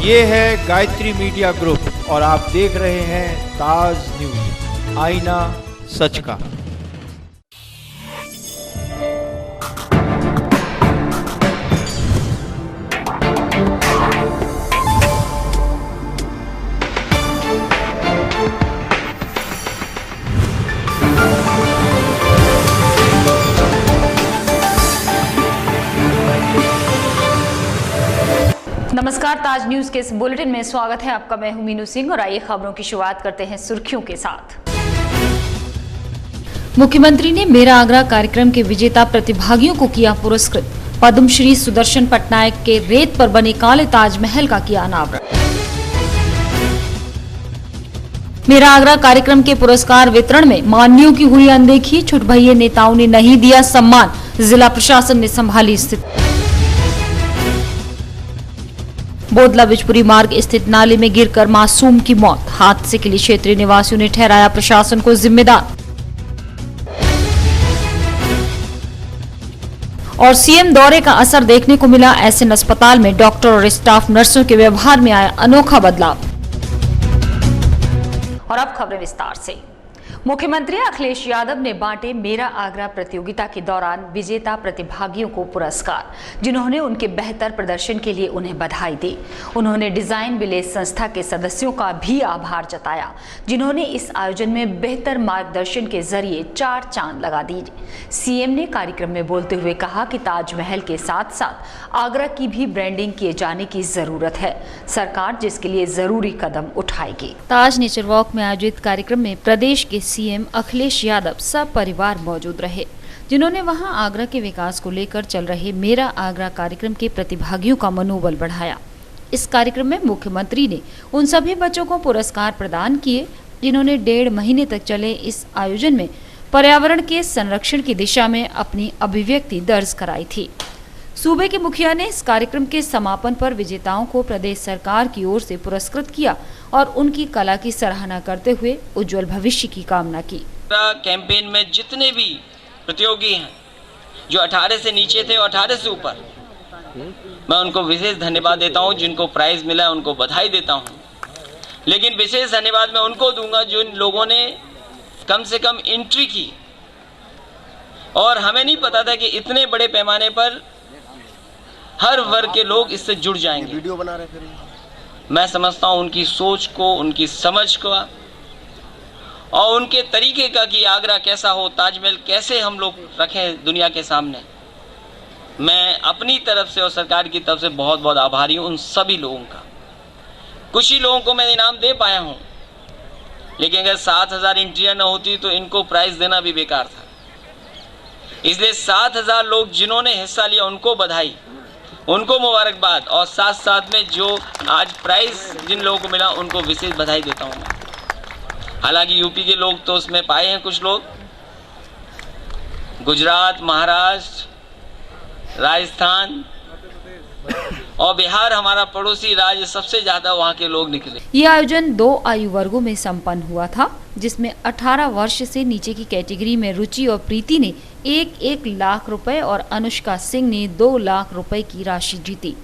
ये है Gayatri media group और आप देख रहे हैं ताज न्यूज, आईना सच का। नमस्कार, ताज न्यूज के इस बुलेटिन में स्वागत है आपका। मैं हूं मीनू सिंह और आइए खबरों की शुरुआत करते हैं सुर्खियों के साथ। मुख्यमंत्री ने मेरा आगरा कार्यक्रम के विजेता प्रतिभागियों को किया पुरस्कृत। पद्मश्री सुदर्शन पटनायक के रेत पर बने काले ताजमहल का किया अनावरण। मेरा आगरा कार्यक्रम के पुरस्कार वितरण में मान्यों की हुई अनदेखी, छुटभइये नेताओं ने नहीं दिया सम्मान, जिला प्रशासन ने संभाली स्थिति। बोदला बिजपुरी मार्ग स्थित नाले में गिरकर मासूम की मौत, हादसे के लिए क्षेत्रीय निवासियों ने ठहराया प्रशासन को जिम्मेदार। और सीएम दौरे का असर देखने को मिला, एसएन अस्पताल में डॉक्टर और स्टाफ नर्सों के व्यवहार में आया अनोखा बदलाव। और अब खबरें विस्तार से। मुख्यमंत्री अखिलेश यादव ने बांटे मेरा आगरा प्रतियोगिता के दौरान विजेता प्रतिभागियों को पुरस्कार, जिन्होंने उनके बेहतर प्रदर्शन के लिए उन्हें बधाई दी। उन्होंने डिजाइन विलेज संस्था के सदस्यों का भी आभार जताया, जिन्होंने इस आयोजन में बेहतर मार्गदर्शन के जरिए 4 चांद लगा दी। सीएम ने कार्यक्रम में बोलते हुए कहा कि ताजमहल के साथ साथ आगरा की भी ब्रांडिंग किए जाने की जरूरत है। सरकार जिसके लिए जरूरी कदम उठाएगी। ताज नेचर वॉक में आयोजित कार्यक्रम में प्रदेश के सीएम अखिलेश यादव सब परिवार मौजूद रहे, जिन्होंने वहां आगरा के विकास को लेकर चल रहे मेरा आगरा कार्यक्रम के प्रतिभागियों का मनोबल बढ़ाया। इस कार्यक्रम में मुख्यमंत्री ने उन सभी बच्चों को पुरस्कार प्रदान किए, जिन्होंने 1.5 महीने तक चले इस आयोजन में पर्यावरण के संरक्षण की दिशा में अपनी अभिव्यक्ति दर्ज कराई थी। सूबे के मुखिया ने इस कार्यक्रम के समापन पर विजेताओं को प्रदेश सरकार की ओर से पुरस्कृत किया और उनकी कला की सराहना करते हुए उज्जवल भविष्य की कामना की। कैंपेन में जितने भी प्रतियोगी हैं जो 18 से नीचे थे और 18 से ऊपर, मैं उनको विशेष धन्यवाद देता हूं। जिनको प्राइज मिला उनको बधाई देता हूं, लेकिन विशेष धन्यवाद मैं उनको दूंगा जिन लोगों ने कम से कम एंट्री की। और हमें नहीं पता था कि इतने बड़े पैमाने पर हर वर्ग के लोग इससे जुड़ जाएंगे। वीडियो बना रहे थे। मैं समझता हूं उनकी सोच को, उनकी समझ को और उनके तरीके का कि आगरा कैसा हो, ताजमहल कैसे हम लोग रखें दुनिया के सामने। मैं अपनी तरफ से और सरकार की तरफ से बहुत बहुत आभारी हूं उन सभी लोगों का। कुछ ही लोगों को मैं इनाम दे पाया हूं, लेकिन अगर 7000 एंट्रियां न होती तो इनको प्राइज देना भी बेकार था। इसलिए 7000 लोग जिन्होंने हिस्सा लिया उनको बधाई, उनको मुबारकबाद, और साथ साथ में जो आज प्राइज जिन लोगों को मिला उनको विशेष बधाई देता हूँ। हालांकि यूपी के लोग तो उसमें पाए हैं, कुछ लोग गुजरात, महाराष्ट्र, राजस्थान और बिहार, हमारा पड़ोसी राज्य, सबसे ज्यादा वहाँ के लोग निकले। ये आयोजन 2 आयु वर्गों में संपन्न हुआ था, जिसमें 18 वर्ष से नीचे की कैटेगरी में रुचि और प्रीति ने 1 लाख रुपए और अनुष्का सिंह ने 2 लाख रुपए की राशि जीती,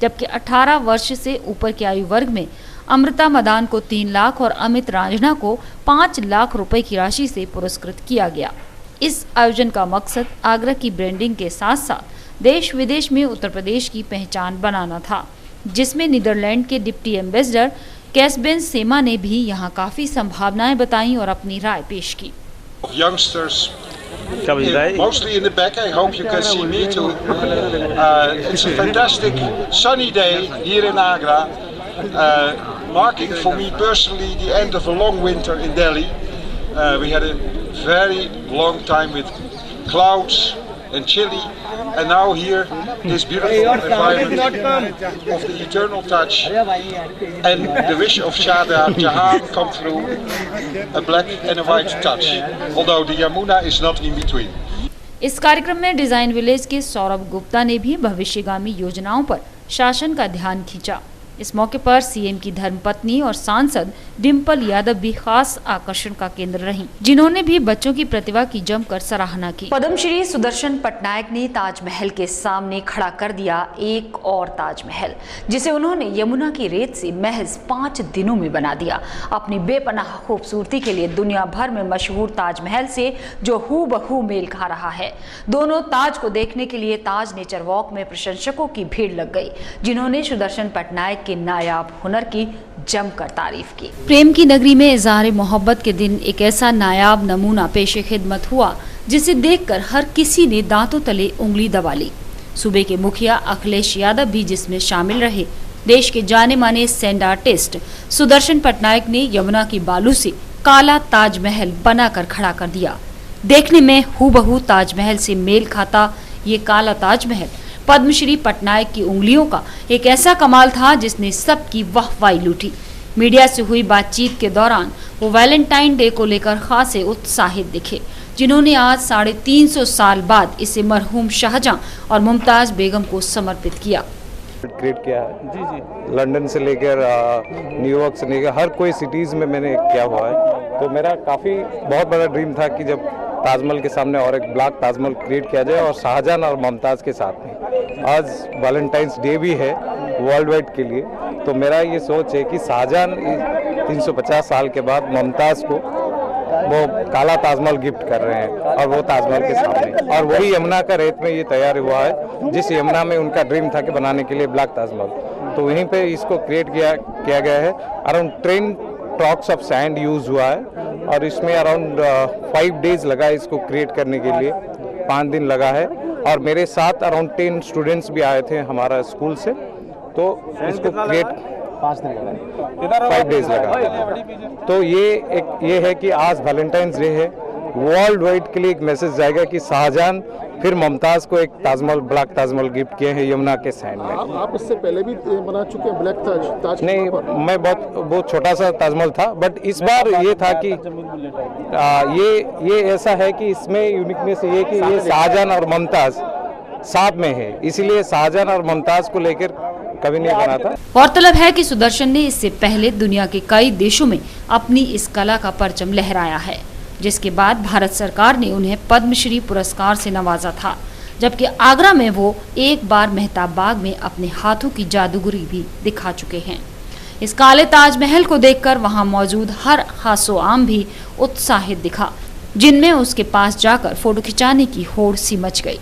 जबकि 18 वर्ष से ऊपर के आयु वर्ग में अमृता मदान को 3 लाख और अमित रांझना को 5 लाख रुपए की राशि से पुरस्कृत किया गया। इस आयोजन का मकसद आगरा की ब्रांडिंग के साथ साथ देश विदेश में उत्तर प्रदेश की पहचान बनाना था, जिसमें नीदरलैंड के डिप्टी एम्बेसडर कैसबेन सेमा ने भी यहाँ काफी संभावनाएं बताई और अपनी राय पेश की। Mostly in the back. I hope you can see me too. It's a fantastic sunny day here in Agra, marking for me personally the end of a long winter in Delhi. We had a very long time with clouds and chilly, and now here this beautiful environment of the eternal touch and the wish of Shah Jahan come through, a black and a white touch, although the Yamuna is not in between. इस कार्यक्रम में design village के सौरभ गुप्ता ने भी भविष्यगामी योजनाओं पर शासन का ध्यान खींचा। इस मौके पर सीएम की धर्मपत्नी और सांसद डिम्पल यादव भी खास आकर्षण का केंद्र रहीं, जिन्होंने भी बच्चों की प्रतिभा की जमकर सराहना की। पद्मश्री सुदर्शन पटनायक ने ताजमहल के सामने खड़ा कर दिया एक और ताजमहल, जिसे उन्होंने यमुना की रेत से महज 5 दिनों में बना दिया। अपनी बेपनाह खूबसूरती के लिए दुनिया भर में मशहूर ताजमहल से जो हूबहू मेल खा रहा है। दोनों ताज को देखने के लिए ताज नेचर वॉक में प्रशंसकों की भीड़ लग गई, जिन्होंने सुदर्शन पटनायक के नायाब हुनर की जमकर तारीफ की। प्रेम की नगरी में इज़हार मोहब्बत के दिन एक ऐसा नायाब नमूना पेशे खिदमत हुआ जिसे देखकर हर किसी ने दांतों तले उंगली दबा ली। सूबे के मुखिया अखिलेश यादव भी जिसमें शामिल रहे। देश के जाने माने सैंड आर्टिस्ट सुदर्शन पटनायक ने यमुना की बालू से काला ताजमहल बनाकर खड़ा कर दिया। देखने में हूबहू ताजमहल से मेल खाता ये काला ताजमहल पद्मश्री पटनायक की उंगलियों का एक ऐसा कमाल था जिसने सबकी वाहवाही लूटी। मीडिया से हुई बातचीत के दौरान वो वैलेंटाइन डे को लेकर खासे उत्साहित दिखे, जिन्होंने आज 350 साल बाद इसे मरहूम शाहजहां और मुमताज बेगम को समर्पित किया। क्रिएट किया है जी लंदन से लेकर न्यूयॉर्क से लेकर हर कोई सिटीज़ में मैंने किया हुआ है। तो मेरा काफ़ी बहुत बड़ा ड्रीम था कि जब ताजमहल के सामने और एक ब्लैक ताजमहल क्रिएट किया जाए और शाहजहां और मुमताज़ के साथ में। आज वैलेंटाइंस डे भी है वर्ल्ड वाइड के लिए, तो मेरा ये सोच है कि शाहजहां 350 साल के बाद मुमताज़ को वो काला ताजमहल गिफ्ट कर रहे हैं और वो ताजमहल के सामने, और वही यमुना का रेत में ये तैयार हुआ है जिस यमुना में उनका ड्रीम था कि बनाने के लिए ब्लैक ताजमहल। तो वहीं पे इसको क्रिएट किया गया है। Around 10 trucks of sand use हुआ है और इसमें अराउंड 5 डेज लगा इसको क्रिएट करने के लिए, 5 दिन लगा है। और मेरे साथ अराउंड 10 स्टूडेंट्स भी आए थे हमारा स्कूल से, तो इसको क्रिएट 5 डेज लगा। तो ये है कि आज वैलेंटाइंस डे है, वर्ल्ड वाइड के लिए एक मैसेज जाएगा कि शाहजहां फिर मुमताज़ को एक ताजमहल ब्लैक ताजमहल गिफ्ट किए हैं यमुना के सैंड में। आप इससे पहले भी बना चुके हैं ब्लैक ताज? नहीं, मैं बहुत छोटा सा ताजमहल था, बट इस बार ये था कि ये ऐसा है कि इसमें यूनिकनेस ये कि ये शाहजहां और मुमताज़ साथ में है, इसीलिए शाहजहां और मुमताज़ को लेकर कभी नहीं बना था। गौरतलब है कि सुदर्शन ने इससे पहले दुनिया के कई देशों में अपनी इस कला का परचम लहराया है, जिसके बाद भारत सरकार ने उन्हें पद्मश्री पुरस्कार से नवाजा था, जबकि आगरा में वो एक बार मेहताब बाग में अपने हाथों की जादूगरी भी दिखा चुके हैं। इस काले ताजमहल को देखकर वहां मौजूद हर खासो आम भी उत्साहित दिखा, जिनमें उसके पास जाकर फोटो खिंचाने की होड़ सी मच गई।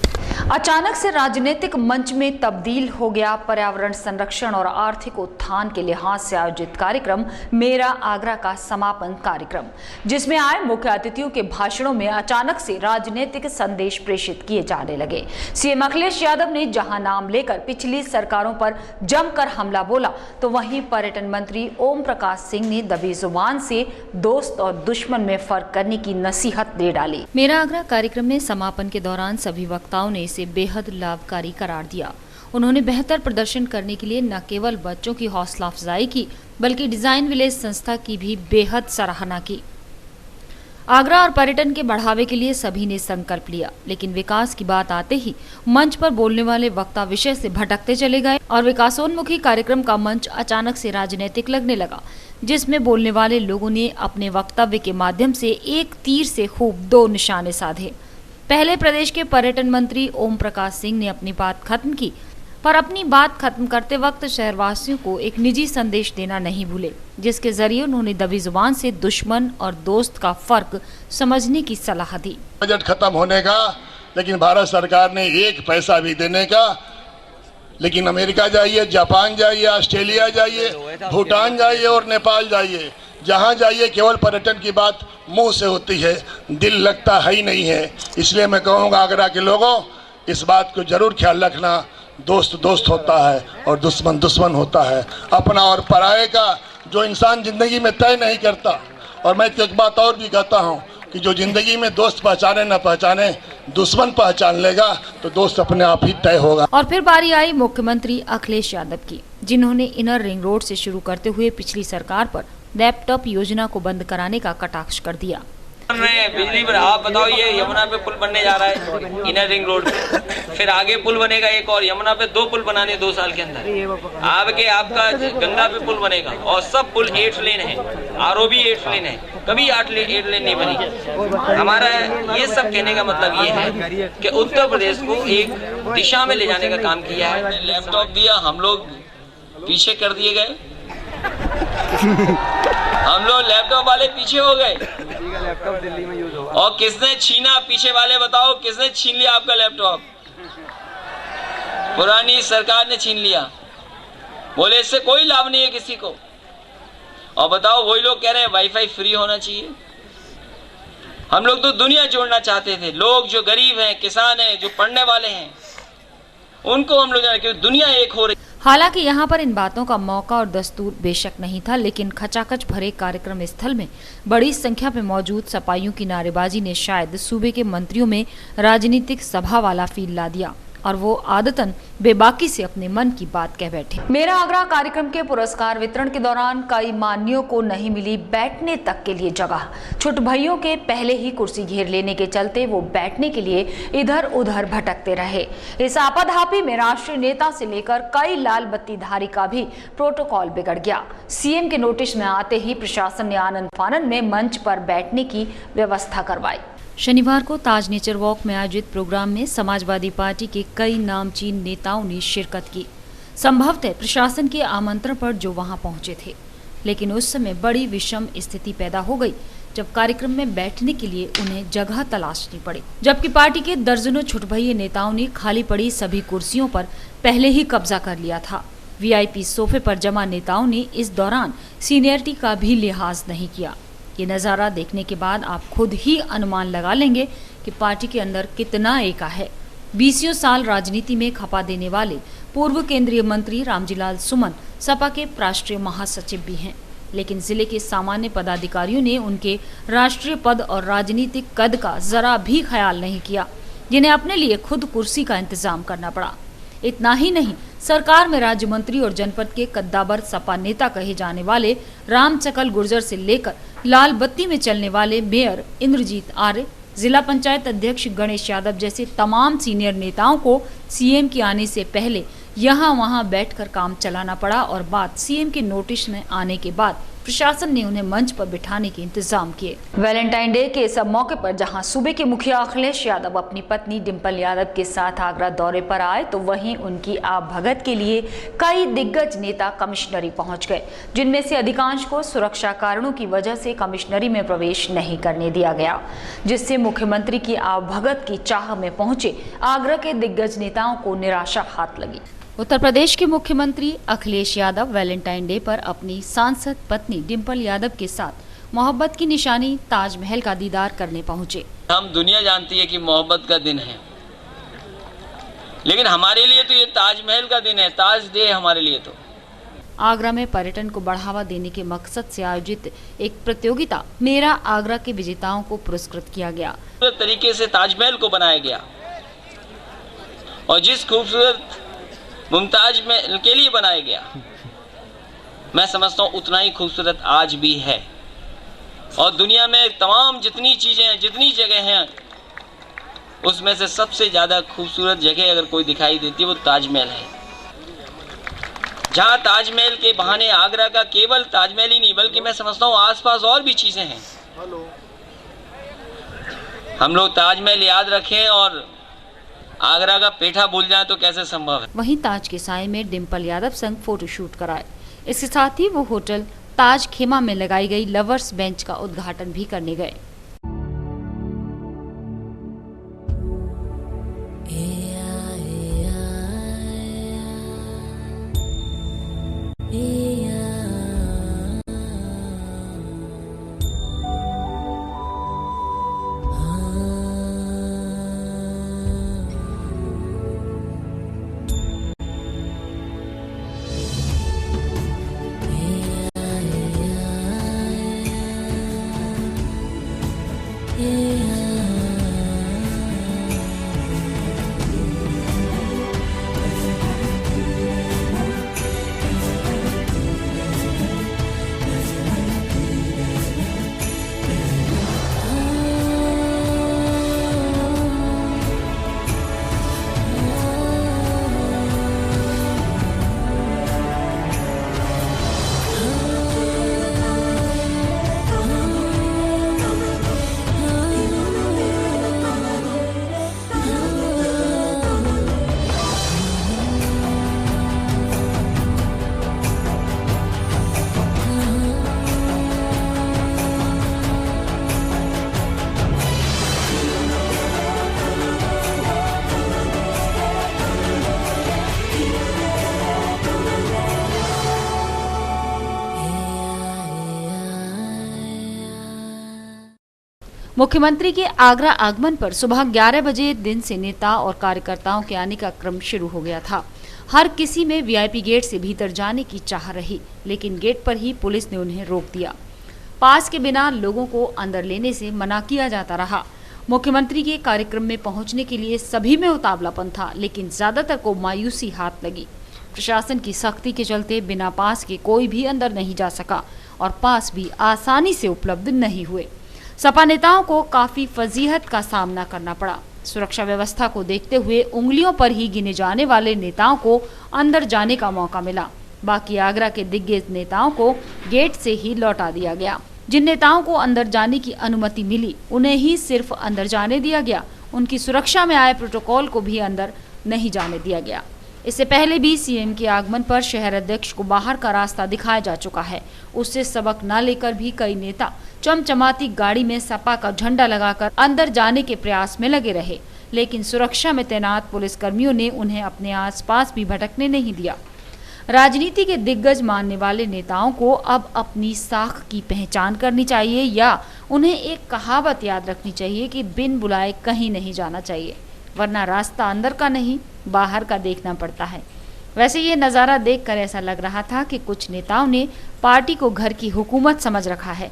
अचानक से राजनीतिक मंच में तब्दील हो गया पर्यावरण संरक्षण और आर्थिक उत्थान के लिहाज से आयोजित कार्यक्रम मेरा आगरा का समापन कार्यक्रम, जिसमें आए मुख्य अतिथियों के भाषणों में अचानक से राजनीतिक संदेश प्रेषित किए जाने लगे। सीएम अखिलेश यादव ने जहां नाम लेकर पिछली सरकारों पर जमकर हमला बोला, तो वहीं पर्यटन मंत्री ओम प्रकाश सिंह ने दबी जुबान से दोस्त और दुश्मन में फर्क करने की नसीहत दे डाली। मेरा आगरा कार्यक्रम में समापन के दौरान सभी वक्ताओं ने इसे बेहद लाभकारी करार दिया। उन्होंने बेहतर प्रदर्शन करने के लिए न केवल बच्चों की हौसला अफजाई की, बल्कि डिजाइन विलेज संस्था की भी बेहद सराहना की। आगरा और पर्यटन के बढ़ावे के लिए सभी ने संकल्प लिया, लेकिन विकास की बात आते ही मंच पर बोलने वाले वक्ता विषय से भटकते चले गए और विकासोन्मुखी कार्यक्रम का मंच अचानक से राजनीतिक लगने लगा, जिसमें बोलने वाले लोगों ने अपने वक्तव्य के माध्यम से एक तीर से खूब 2 निशाने साधे। पहले प्रदेश के पर्यटन मंत्री ओम प्रकाश सिंह ने अपनी बात खत्म की, पर अपनी बात खत्म करते वक्त शहरवासियों को एक निजी संदेश देना नहीं भूले, जिसके जरिए उन्होंने दबी जुबान से दुश्मन और दोस्त का फर्क समझने की सलाह दी। बजट खत्म होने का, लेकिन भारत सरकार ने 1 पैसा भी देने का, लेकिन अमेरिका जाइए, जापान जाइए, ऑस्ट्रेलिया जाइए, भूटान जाइए और नेपाल जाइए, जहाँ जाइए केवल पर्यटन की बात मुंह से होती है, दिल लगता है ही नहीं है। इसलिए मैं कहूँगा आगरा के लोगों, इस बात को जरूर ख्याल रखना, दोस्त दोस्त होता है और दुश्मन दुश्मन होता है। अपना और पराये का जो इंसान जिंदगी में तय नहीं करता, और मैं तो एक बात और भी कहता हूँ कि जो जिंदगी में दोस्त पहचाने न पहचाने, दुश्मन पहचान लेगा तो दोस्त अपने आप ही तय होगा। और फिर बारी आई मुख्यमंत्री अखिलेश यादव की, जिन्होंने इनर रिंग रोड से शुरू करते हुए पिछली सरकार पर लैपटॉप योजना को बंद कराने का कटाक्ष कर दिया। बन रहे हैं बिजली पर। आप बताओ, ये यमुना पे पुल बनने जा रहा है इनर रिंग रोड पे, फिर आगे पुल बनेगा एक और, यमुना पे 2 पुल बनाने 2 साल के अंदर। आपका गंगा पे पुल बनेगा और सब पुल 8 लेन है, RO भी 8 लेन है, कभी 8 लेन नहीं बनी। हमारा ये सब कहने का मतलब ये है कि उत्तर प्रदेश को एक दिशा में ले जाने का काम किया है। लैपटॉप दिया, हम लोग पीछे कर दिए गए, हम लोग लैपटॉप वाले पीछे हो गए। लैपटॉप दिल्ली में यूज होगा। और किसने छीना? पीछे वाले बताओ, किसने छीन लिया आपका लैपटॉप? पुरानी सरकार ने छीन लिया। बोले इससे कोई लाभ नहीं है किसी को। और बताओ, वही लोग कह रहे हैं वाईफाई फ्री होना चाहिए। हम लोग तो दुनिया जोड़ना चाहते थे। लोग जो गरीब हैं, किसान हैं, जो पढ़ने वाले हैं, उनको हम लोग क्योंकि दुनिया एक हो रही। हालांकि यहाँ पर इन बातों का मौका और दस्तूर बेशक नहीं था, लेकिन खचाखच भरे कार्यक्रम स्थल में बड़ी संख्या में मौजूद सपाइयों की नारेबाजी ने शायद सूबे के मंत्रियों में राजनीतिक सभा वाला फील ला दिया और वो आदतन बेबाकी से अपने मन की बात कह बैठे। मेरा आगरा कार्यक्रम के पुरस्कार वितरण के दौरान कई मान्यों को नहीं मिली बैठने तक के लिए जगह। छोटे भाइयों के पहले ही कुर्सी घेर लेने के चलते वो बैठने के लिए इधर उधर भटकते रहे। इस आपाधापी में राष्ट्रीय नेता से लेकर कई लाल बत्ती धारी का भी प्रोटोकॉल बिगड़ गया। सीएम के नोटिस में आते ही प्रशासन ने आनन फानन में मंच पर बैठने की व्यवस्था करवाई। शनिवार को ताज नेचर वॉक में आयोजित प्रोग्राम में समाजवादी पार्टी के कई नामचीन नेताओं ने शिरकत की, संभवतः प्रशासन के आमंत्रण पर जो वहां पहुंचे थे। लेकिन उस समय बड़ी विषम स्थिति पैदा हो गई जब कार्यक्रम में बैठने के लिए उन्हें जगह तलाशनी पड़ी, जबकि पार्टी के दर्जनों छुटभइये नेताओं ने खाली पड़ी सभी कुर्सियों पर पहले ही कब्जा कर लिया था। VIP सोफे पर जमा नेताओं ने इस दौरान सीनियरिटी का भी लिहाज नहीं किया। ये नज़ारा देखने के बाद आप खुद ही अनुमान लगा लेंगे कि पार्टी के अंदर कितना एका है। 20 साल राजनीति में खपा देने वाले पूर्व केंद्रीय मंत्री रामजीलाल सुमन सपा के राष्ट्रीय महासचिव भी हैं, लेकिन जिले के सामान्य पदाधिकारियों ने उनके राष्ट्रीय पद और राजनीतिक कद का जरा भी ख्याल नहीं किया, जिन्हें अपने लिए खुद कुर्सी का इंतजाम करना पड़ा। इतना ही नहीं, सरकार में राज्य मंत्री और जनपद के कद्दावर सपा नेता कहे जाने वाले रामचकल गुर्जर से लेकर लाल बत्ती में चलने वाले मेयर इंद्रजीत आर्य, जिला पंचायत अध्यक्ष गणेश यादव जैसे तमाम सीनियर नेताओं को सीएम के आने से पहले यहाँ वहाँ बैठकर काम चलाना पड़ा और बात सीएम के नोटिस में आने के बाद प्रशासन ने उन्हें मंच पर बिठाने के इंतजाम किए। वैलेंटाइन डे के इस मौके पर जहां सूबे के मुखिया अखिलेश यादव अपनी पत्नी डिंपल यादव के साथ आगरा दौरे पर आए, तो वहीं उनकी आवभगत के लिए कई दिग्गज नेता कमिश्नरी पहुंच गए, जिनमें से अधिकांश को सुरक्षा कारणों की वजह से कमिश्नरी में प्रवेश नहीं करने दिया गया, जिससे मुख्यमंत्री की आवभगत की चाह में पहुंचे आगरा के दिग्गज नेताओं को निराशा हाथ लगी। उत्तर प्रदेश के मुख्यमंत्री अखिलेश यादव वैलेंटाइन डे पर अपनी सांसद पत्नी डिंपल यादव के साथ मोहब्बत की निशानी ताजमहल का दीदार करने पहुंचे। हम दुनिया जानती है कि मोहब्बत का दिन है, लेकिन हमारे लिए तो ये ताजमहल का दिन है, ताज डे हमारे लिए। तो आगरा में पर्यटन को बढ़ावा देने के मकसद से आयोजित एक प्रतियोगिता मेरा आगरा के विजेताओं को पुरस्कृत किया गया। तरीके से ताजमहल को बनाया गया और जिस खूबसूरत मुमताज महल के लिए बनाया गया, मैं समझता हूँ उतना ही खूबसूरत आज भी है। और दुनिया में तमाम जितनी चीजें हैं, जितनी जगह हैं, उसमें से सबसे ज्यादा खूबसूरत जगह अगर कोई दिखाई देती है वो ताजमहल है। जहाँ ताजमहल के बहाने आगरा का केवल ताजमहल ही नहीं बल्कि मैं समझता हूँ आसपास और भी चीजें हैं। हम लोग ताजमहल याद रखें और आगरा का पेठा भूल जाए तो कैसे संभव है। वहीं ताज के साए में डिंपल यादव संग फोटोशूट कराए। इसके साथ ही वो होटल ताज खेमा में लगाई गई लवर्स बेंच का उद्घाटन भी करने गए। मुख्यमंत्री के आगरा आगमन पर सुबह 11 बजे दिन से नेता और कार्यकर्ताओं के आने का क्रम शुरू हो गया था। हर किसी में वीआईपी गेट से भीतर जाने की चाह रही, लेकिन गेट पर ही पुलिस ने उन्हें रोक दिया। पास के बिना लोगों को अंदर लेने से मना किया जाता रहा। मुख्यमंत्री के कार्यक्रम में पहुंचने के लिए सभी में उतावलापन था, लेकिन ज्यादातर को मायूसी हाथ लगी। प्रशासन की सख्ती के चलते बिना पास के कोई भी अंदर नहीं जा सका और पास भी आसानी से उपलब्ध नहीं हुए। सपा नेताओं को काफी फजीहत का सामना करना पड़ा। सुरक्षा व्यवस्था को देखते हुए उंगलियों पर ही गिने जाने वाले नेताओं को अंदर जाने का मौका मिला। बाकी आगरा के दिग्गज नेताओं को गेट से ही लौटा दिया गया। जिन नेताओं को अंदर जाने की अनुमति मिली, उन्हें ही सिर्फ अंदर जाने दिया गया। उनकी सुरक्षा में आए प्रोटोकॉल को भी अंदर नहीं जाने दिया गया। इससे पहले भी सीएम के आगमन पर शहर अध्यक्ष को बाहर का रास्ता दिखाया जा चुका है। उससे सबक न लेकर भी कई नेता चमचमाती गाड़ी में सपा का झंडा लगाकर अंदर जाने के प्रयास में लगे रहे, लेकिन सुरक्षा में तैनात पुलिसकर्मियों ने उन्हें अपने आसपास भी भटकने नहीं दिया। राजनीति के दिग्गज मानने वाले नेताओं को अब अपनी साख की पहचान करनी चाहिए या उन्हें एक कहावत याद रखनी चाहिए कि बिन बुलाए कहीं नहीं जाना चाहिए, वरना रास्ता अंदर का नहीं बाहर का देखना पड़ता है। वैसे ये नज़ारा देखकर ऐसा लग रहा था कि कुछ नेताओं ने पार्टी को घर की हुकूमत समझ रखा है।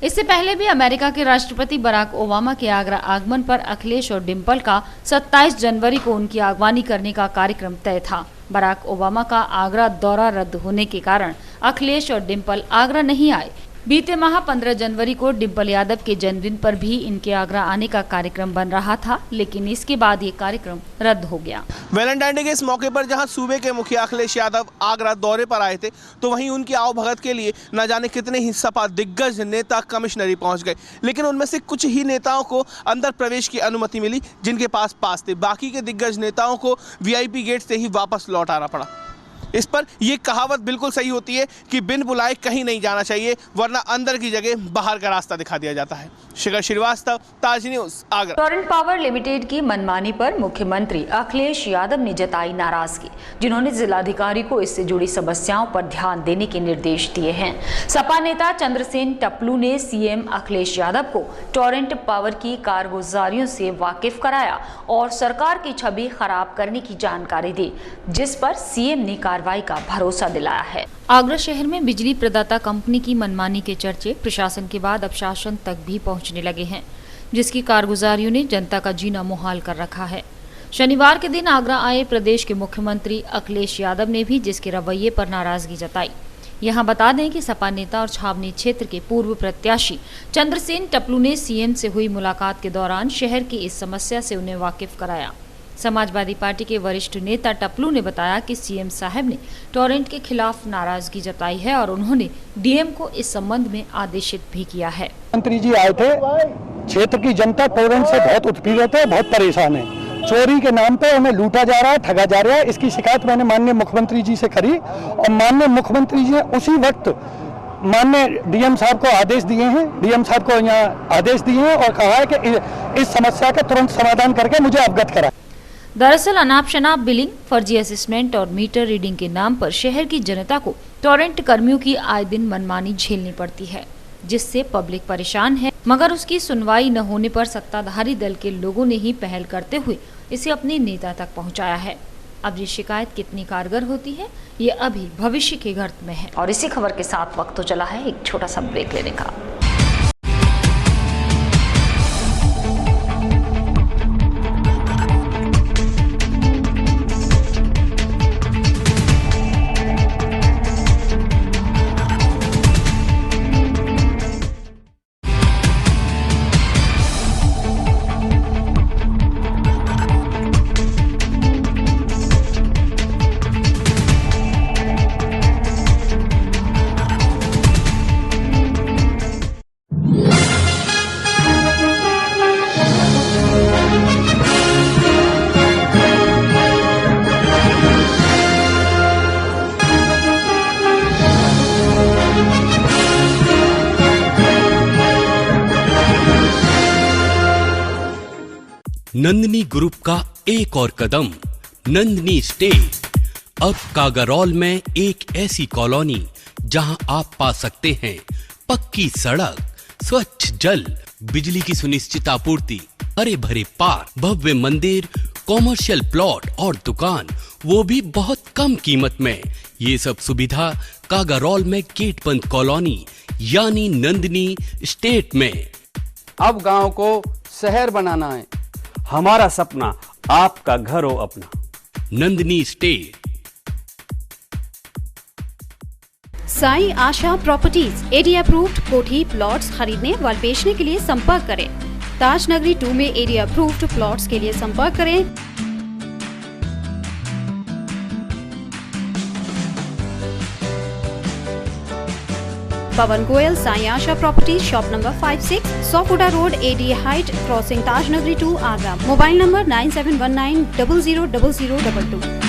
इससे पहले भी अमेरिका के राष्ट्रपति बराक ओबामा के आगरा आगमन पर अखिलेश और डिम्पल का 27 जनवरी को उनकी अगवानी करने का कार्यक्रम तय था। बराक ओबामा का आगरा दौरा रद्द होने के कारण अखिलेश और डिम्पल आगरा नहीं आए। बीते माह 15 जनवरी को डिम्पल यादव के जन्मदिन पर भी इनके आगरा आने का कार्यक्रम बन रहा था, लेकिन इसके बाद ये कार्यक्रम रद्द हो गया। वैलेंटाइन डे के इस मौके पर जहां सूबे के मुखिया अखिलेश यादव आगरा दौरे पर आए थे, तो वहीं उनकी आवभगत के लिए न जाने कितने ही सपा दिग्गज नेता कमिश्नरी पहुंच गए, लेकिन उनमें से कुछ ही नेताओं को अंदर प्रवेश की अनुमति मिली जिनके पास थे। बाकी के दिग्गज नेताओं को वीआईपी गेट से ही वापस लौट आना पड़ा। इस पर यह कहावत बिल्कुल सही होती है कि बिन बुलाए कहीं नहीं जाना चाहिए, वरना अंदर की जगह बाहर का रास्ता दिखा दिया जाता है। Shikhar Srivastava, Taj news, Agra. Torrent power limited की मनमानी पर मुख्यमंत्री अखिलेश यादव ने जताई नाराजगी, जिन्होंने जिलाधिकारी को इससे जुड़ी समस्याओं पर ध्यान देने के निर्देश दिए हैं। सपा नेता चंद्रसेन टपलू ने सीएम अखिलेश यादव को टोरेंट पावर की कारगुजारियों से वाकिफ कराया और सरकार की छवि खराब करने की जानकारी दी, जिस पर सीएम ने कार्रवाई का भरोसा दिलाया है। आगरा शहर में बिजली प्रदाता कंपनी की मनमानी के चर्चे प्रशासन के बाद अब शासन तक भी पहुंचने लगे हैं, जिसकी कारगुजारियों ने जनता का जीना मुहाल कर रखा है। शनिवार के दिन आगरा आए प्रदेश के मुख्यमंत्री अखिलेश यादव ने भी जिसके रवैये पर नाराजगी जताई। यहां बता दें कि सपा नेता और छावनी क्षेत्र के पूर्व प्रत्याशी चंद्रसेन टपलू ने सीएम से हुई मुलाकात के दौरान शहर की इस समस्या से उन्हें वाकिफ कराया। समाजवादी पार्टी के वरिष्ठ नेता टपलू ने बताया कि सीएम साहब ने टोरेंट के खिलाफ नाराजगी जताई है और उन्होंने डीएम को इस संबंध में आदेशित भी किया है। मंत्री जी आए थे, क्षेत्र की जनता टोरेंट से बहुत उत्पीड़ित है, बहुत परेशान है। चोरी के नाम पे उन्हें लूटा जा रहा है, ठगा जा रहा है। इसकी शिकायत मैंने माननीय मुख्यमंत्री जी से करी और माननीय मुख्यमंत्री जी ने उसी वक्त माननीय डीएम साहब को आदेश दिए हैं, डीएम साहब को यहाँ आदेश दिए हैं और कहा है कि इस समस्या का तुरंत समाधान करके मुझे अवगत करा। दरअसल अनाप शनाप बिलिंग, फर्जी असेसमेंट और मीटर रीडिंग के नाम पर शहर की जनता को टोरेंट कर्मियों की आए दिन मनमानी झेलनी पड़ती है, जिससे पब्लिक परेशान है। मगर उसकी सुनवाई न होने पर सत्ताधारी दल के लोगों ने ही पहल करते हुए इसे अपने नेता तक पहुंचाया है। अब ये शिकायत कितनी कारगर होती है, ये अभी भविष्य के गर्त में है। और इसी खबर के साथ वक्त तो चला है एक छोटा सा ब्रेक लेने का। नंदिनी ग्रुप का एक और कदम, नंदिनी स्टे, अब कागारौल में एक ऐसी कॉलोनी जहां आप पा सकते हैं पक्की सड़क, स्वच्छ जल, बिजली की सुनिश्चित आपूर्ति, हरे भरे पार्क, भव्य मंदिर, कॉमर्शियल प्लॉट और दुकान, वो भी बहुत कम कीमत में। ये सब सुविधा कागारौल में गेट बंद कॉलोनी यानी नंदिनी स्टेट में। अब गांव को शहर बनाना है, हमारा सपना आपका घर हो अपना। Nandini state. Sai Asha properties area approved कोठी प्लॉट्स खरीदने व बेचने के लिए संपर्क करें। ताज नगरी 2 में एरिया अप्रूव्ड प्लॉट्स के लिए संपर्क करें। Pawan Goyal, Sai Asha properties, shop number 56, सोफुडा road, AD height, crossing Taj Nagari 2, Agra. Mobile number 9719000022।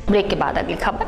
Break के बाद अगली खबर।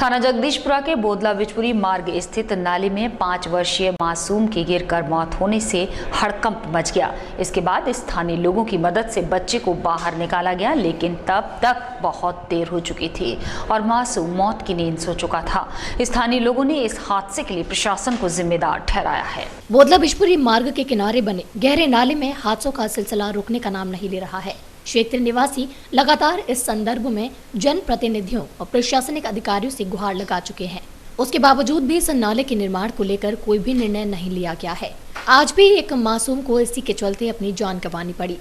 थाना जगदीशपुरा के बोदला बिचपुरी मार्ग स्थित नाली में 5 वर्षीय मासूम की गिरकर मौत होने से हड़कंप मच गया। इसके बाद स्थानीय लोगों की मदद से बच्चे को बाहर निकाला गया, लेकिन तब तक बहुत देर हो चुकी थी और मासूम मौत की नींद सो चुका था। स्थानीय लोगों ने इस हादसे के लिए प्रशासन को जिम्मेदार ठहराया है। बोदला बिचपुरी मार्ग के किनारे बने गहरे नाले में हादसों का सिलसिला रुकने का नाम नहीं ले रहा है। क्षेत्र निवासी लगातार इस संदर्भ में जनप्रतिनिधियों और प्रशासनिक अधिकारियों से गुहार लगा चुके हैं। उसके बावजूद भी इस नाले के निर्माण को लेकर कोई भी निर्णय नहीं लिया गया है। आज भी एक मासूम को इसी के चलते अपनी जान गंवानी पड़ी।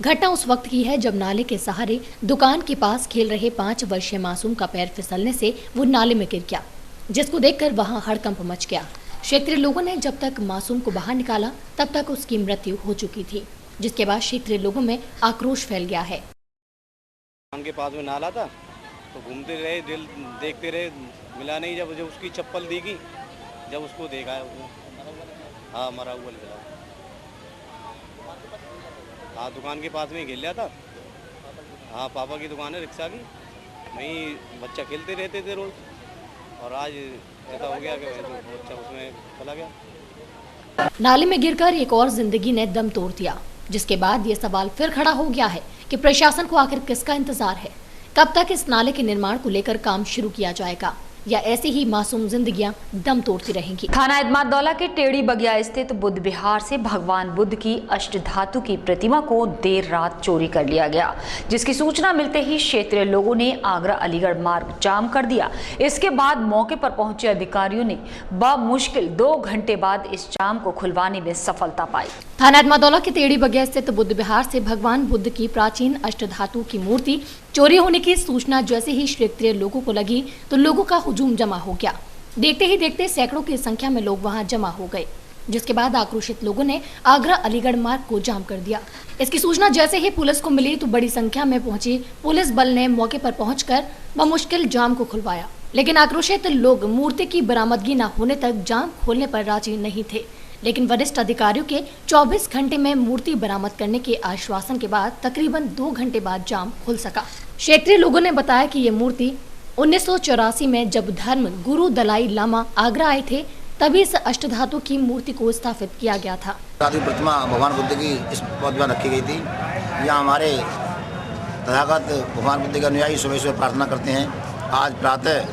घटना उस वक्त की है जब नाले के सहारे दुकान के पास खेल रहे 5 वर्षीय मासूम का पैर फिसलने से वो नाले में गिर गया, जिसको देखकर वहां हड़कंप मच गया। क्षेत्रीय लोगों ने जब तक मासूम को बाहर निकाला तब तक उसकी मृत्यु हो चुकी थी, जिसके बाद क्षेत्रीय लोगों में आक्रोश फैल गया है। दुकान के पास में नाला था तो घूमते रहे, दिल देखते रहे, मिला नहीं। जब उसकी चप्पल दिखी, जब उसको देखा हाँ मरा हुआ मिला। हाँ दुकान के पास में गिर लिया था। हाँ पापा की दुकान है रिक्शा की, वहीं बच्चा खेलते रहते थे रोज, और आज ऐसा हो गया कि बच्चा उसमें चला गया। नाले में गिरकर एक और जिंदगी ने दम तोड़ दिया, जिसके बाद ये सवाल फिर खड़ा हो गया है कि प्रशासन को आखिर किसका इंतजार है। कब तक इस नाले के निर्माण को लेकर काम शुरू किया जाएगा या ऐसे ही मासूम जिंदगियां दम तोड़ती रहेंगी। थाना इदमात-दौला के टेढ़ी बगिया स्थित बुद्ध विहार से भगवान बुद्ध की अष्टधातु की प्रतिमा को देर रात चोरी कर लिया गया, जिसकी सूचना मिलते ही क्षेत्रीय लोगों ने आगरा अलीगढ़ मार्ग जाम कर दिया। इसके बाद मौके पर पहुंचे अधिकारियों ने बमुश्किल 2 घंटे बाद इस जाम को खुलवाने में सफलता पाई। थाना इदमात-दौला के टेढ़ी बगिया स्थित बुद्ध विहार से भगवान बुद्ध की प्राचीन अष्टधातु की मूर्ति चोरी होने की सूचना जैसे ही क्षेत्रीय लोगों को लगी तो लोगों का हुजूम जमा हो गया। देखते ही देखते सैकड़ों की संख्या में लोग वहां जमा हो गए, जिसके बाद आक्रोशित लोगों ने आगरा अलीगढ़ मार्ग को जाम कर दिया। इसकी सूचना जैसे ही पुलिस को मिली तो बड़ी संख्या में पहुंची पुलिस बल ने मौके पर पहुंचकर बमुश्किल जाम को खुलवाया, लेकिन आक्रोशित लोग मूर्ति की बरामदगी न होने तक जाम खोलने पर राजी नहीं थे। लेकिन वरिष्ठ अधिकारियों के 24 घंटे में मूर्ति बरामद करने के आश्वासन के बाद तकरीबन 2 घंटे बाद जाम खुल सका। क्षेत्रीय लोगों ने बताया कि ये मूर्ति 1984 में जब धर्म गुरु दलाई लामा आगरा आए थे तभी इस अष्टधातु की मूर्ति को स्थापित किया गया था। प्रतिमा भगवान बुद्ध की इस पौध रखी गई थी। यहाँ हमारे तथागत भगवान बुद्ध के अनुयायी सुबह सुबह प्रार्थना करते हैं। आज प्रातः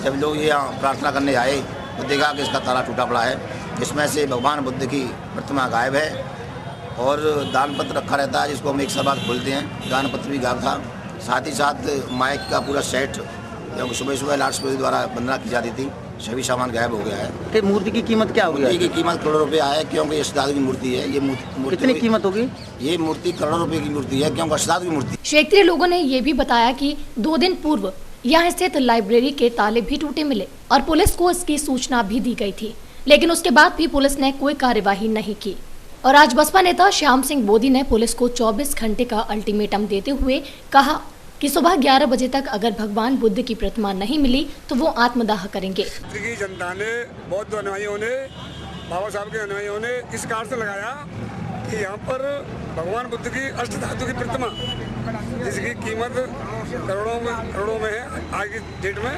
जब लोग यहाँ प्रार्थना करने आए तो देखा कि इसका ताला टूटा पड़ा है, जिसमें से भगवान बुद्ध की प्रतिमा गायब है और दान पत्र रखा रहता है, जिसको हम एक साल बाद खोलते हैं। दान पत्र भी गायब था, साथ ही साथ माइक का पूरा सेट सुबह सुबह लाउड स्पीकर द्वारा वंदना की जाती थी सभी सामान गायब हो गया है। कि मूर्ति की कीमत क्या होगी? मूर्ति की कीमत करोड़ों रुपए है, क्योंकि ये अष्टधातु की मूर्ति है। ये मूर्ति कितनी कीमत होगी? ये मूर्ति करोड़ों रुपए की मूर्ति है, क्योंकि अष्टधातु की मूर्ति। क्षेत्रीय लोगों ने ये भी बताया कि 2 दिन पूर्व यहाँ स्थित लाइब्रेरी के ताले भी टूटे मिले और पुलिस को इसकी सूचना भी दी गई थी, लेकिन उसके बाद भी पुलिस ने कोई कार्यवाही नहीं की। और आज बसपा नेता श्याम सिंह बोधी ने पुलिस को 24 घंटे का अल्टीमेटम देते हुए कहा कि सुबह 11 बजे तक अगर भगवान बुद्ध की प्रतिमा नहीं मिली तो वो आत्मदाह करेंगे। की जनता ने, बौद्ध अनुयायियों ने, बाबा साहब के अनुयायियों ने इस कारण से लगाया कि यहाँ पर भगवान बुद्ध की अष्टधातु की प्रतिमा, जिसकी कीमत करोड़ों में है आज की डेट में,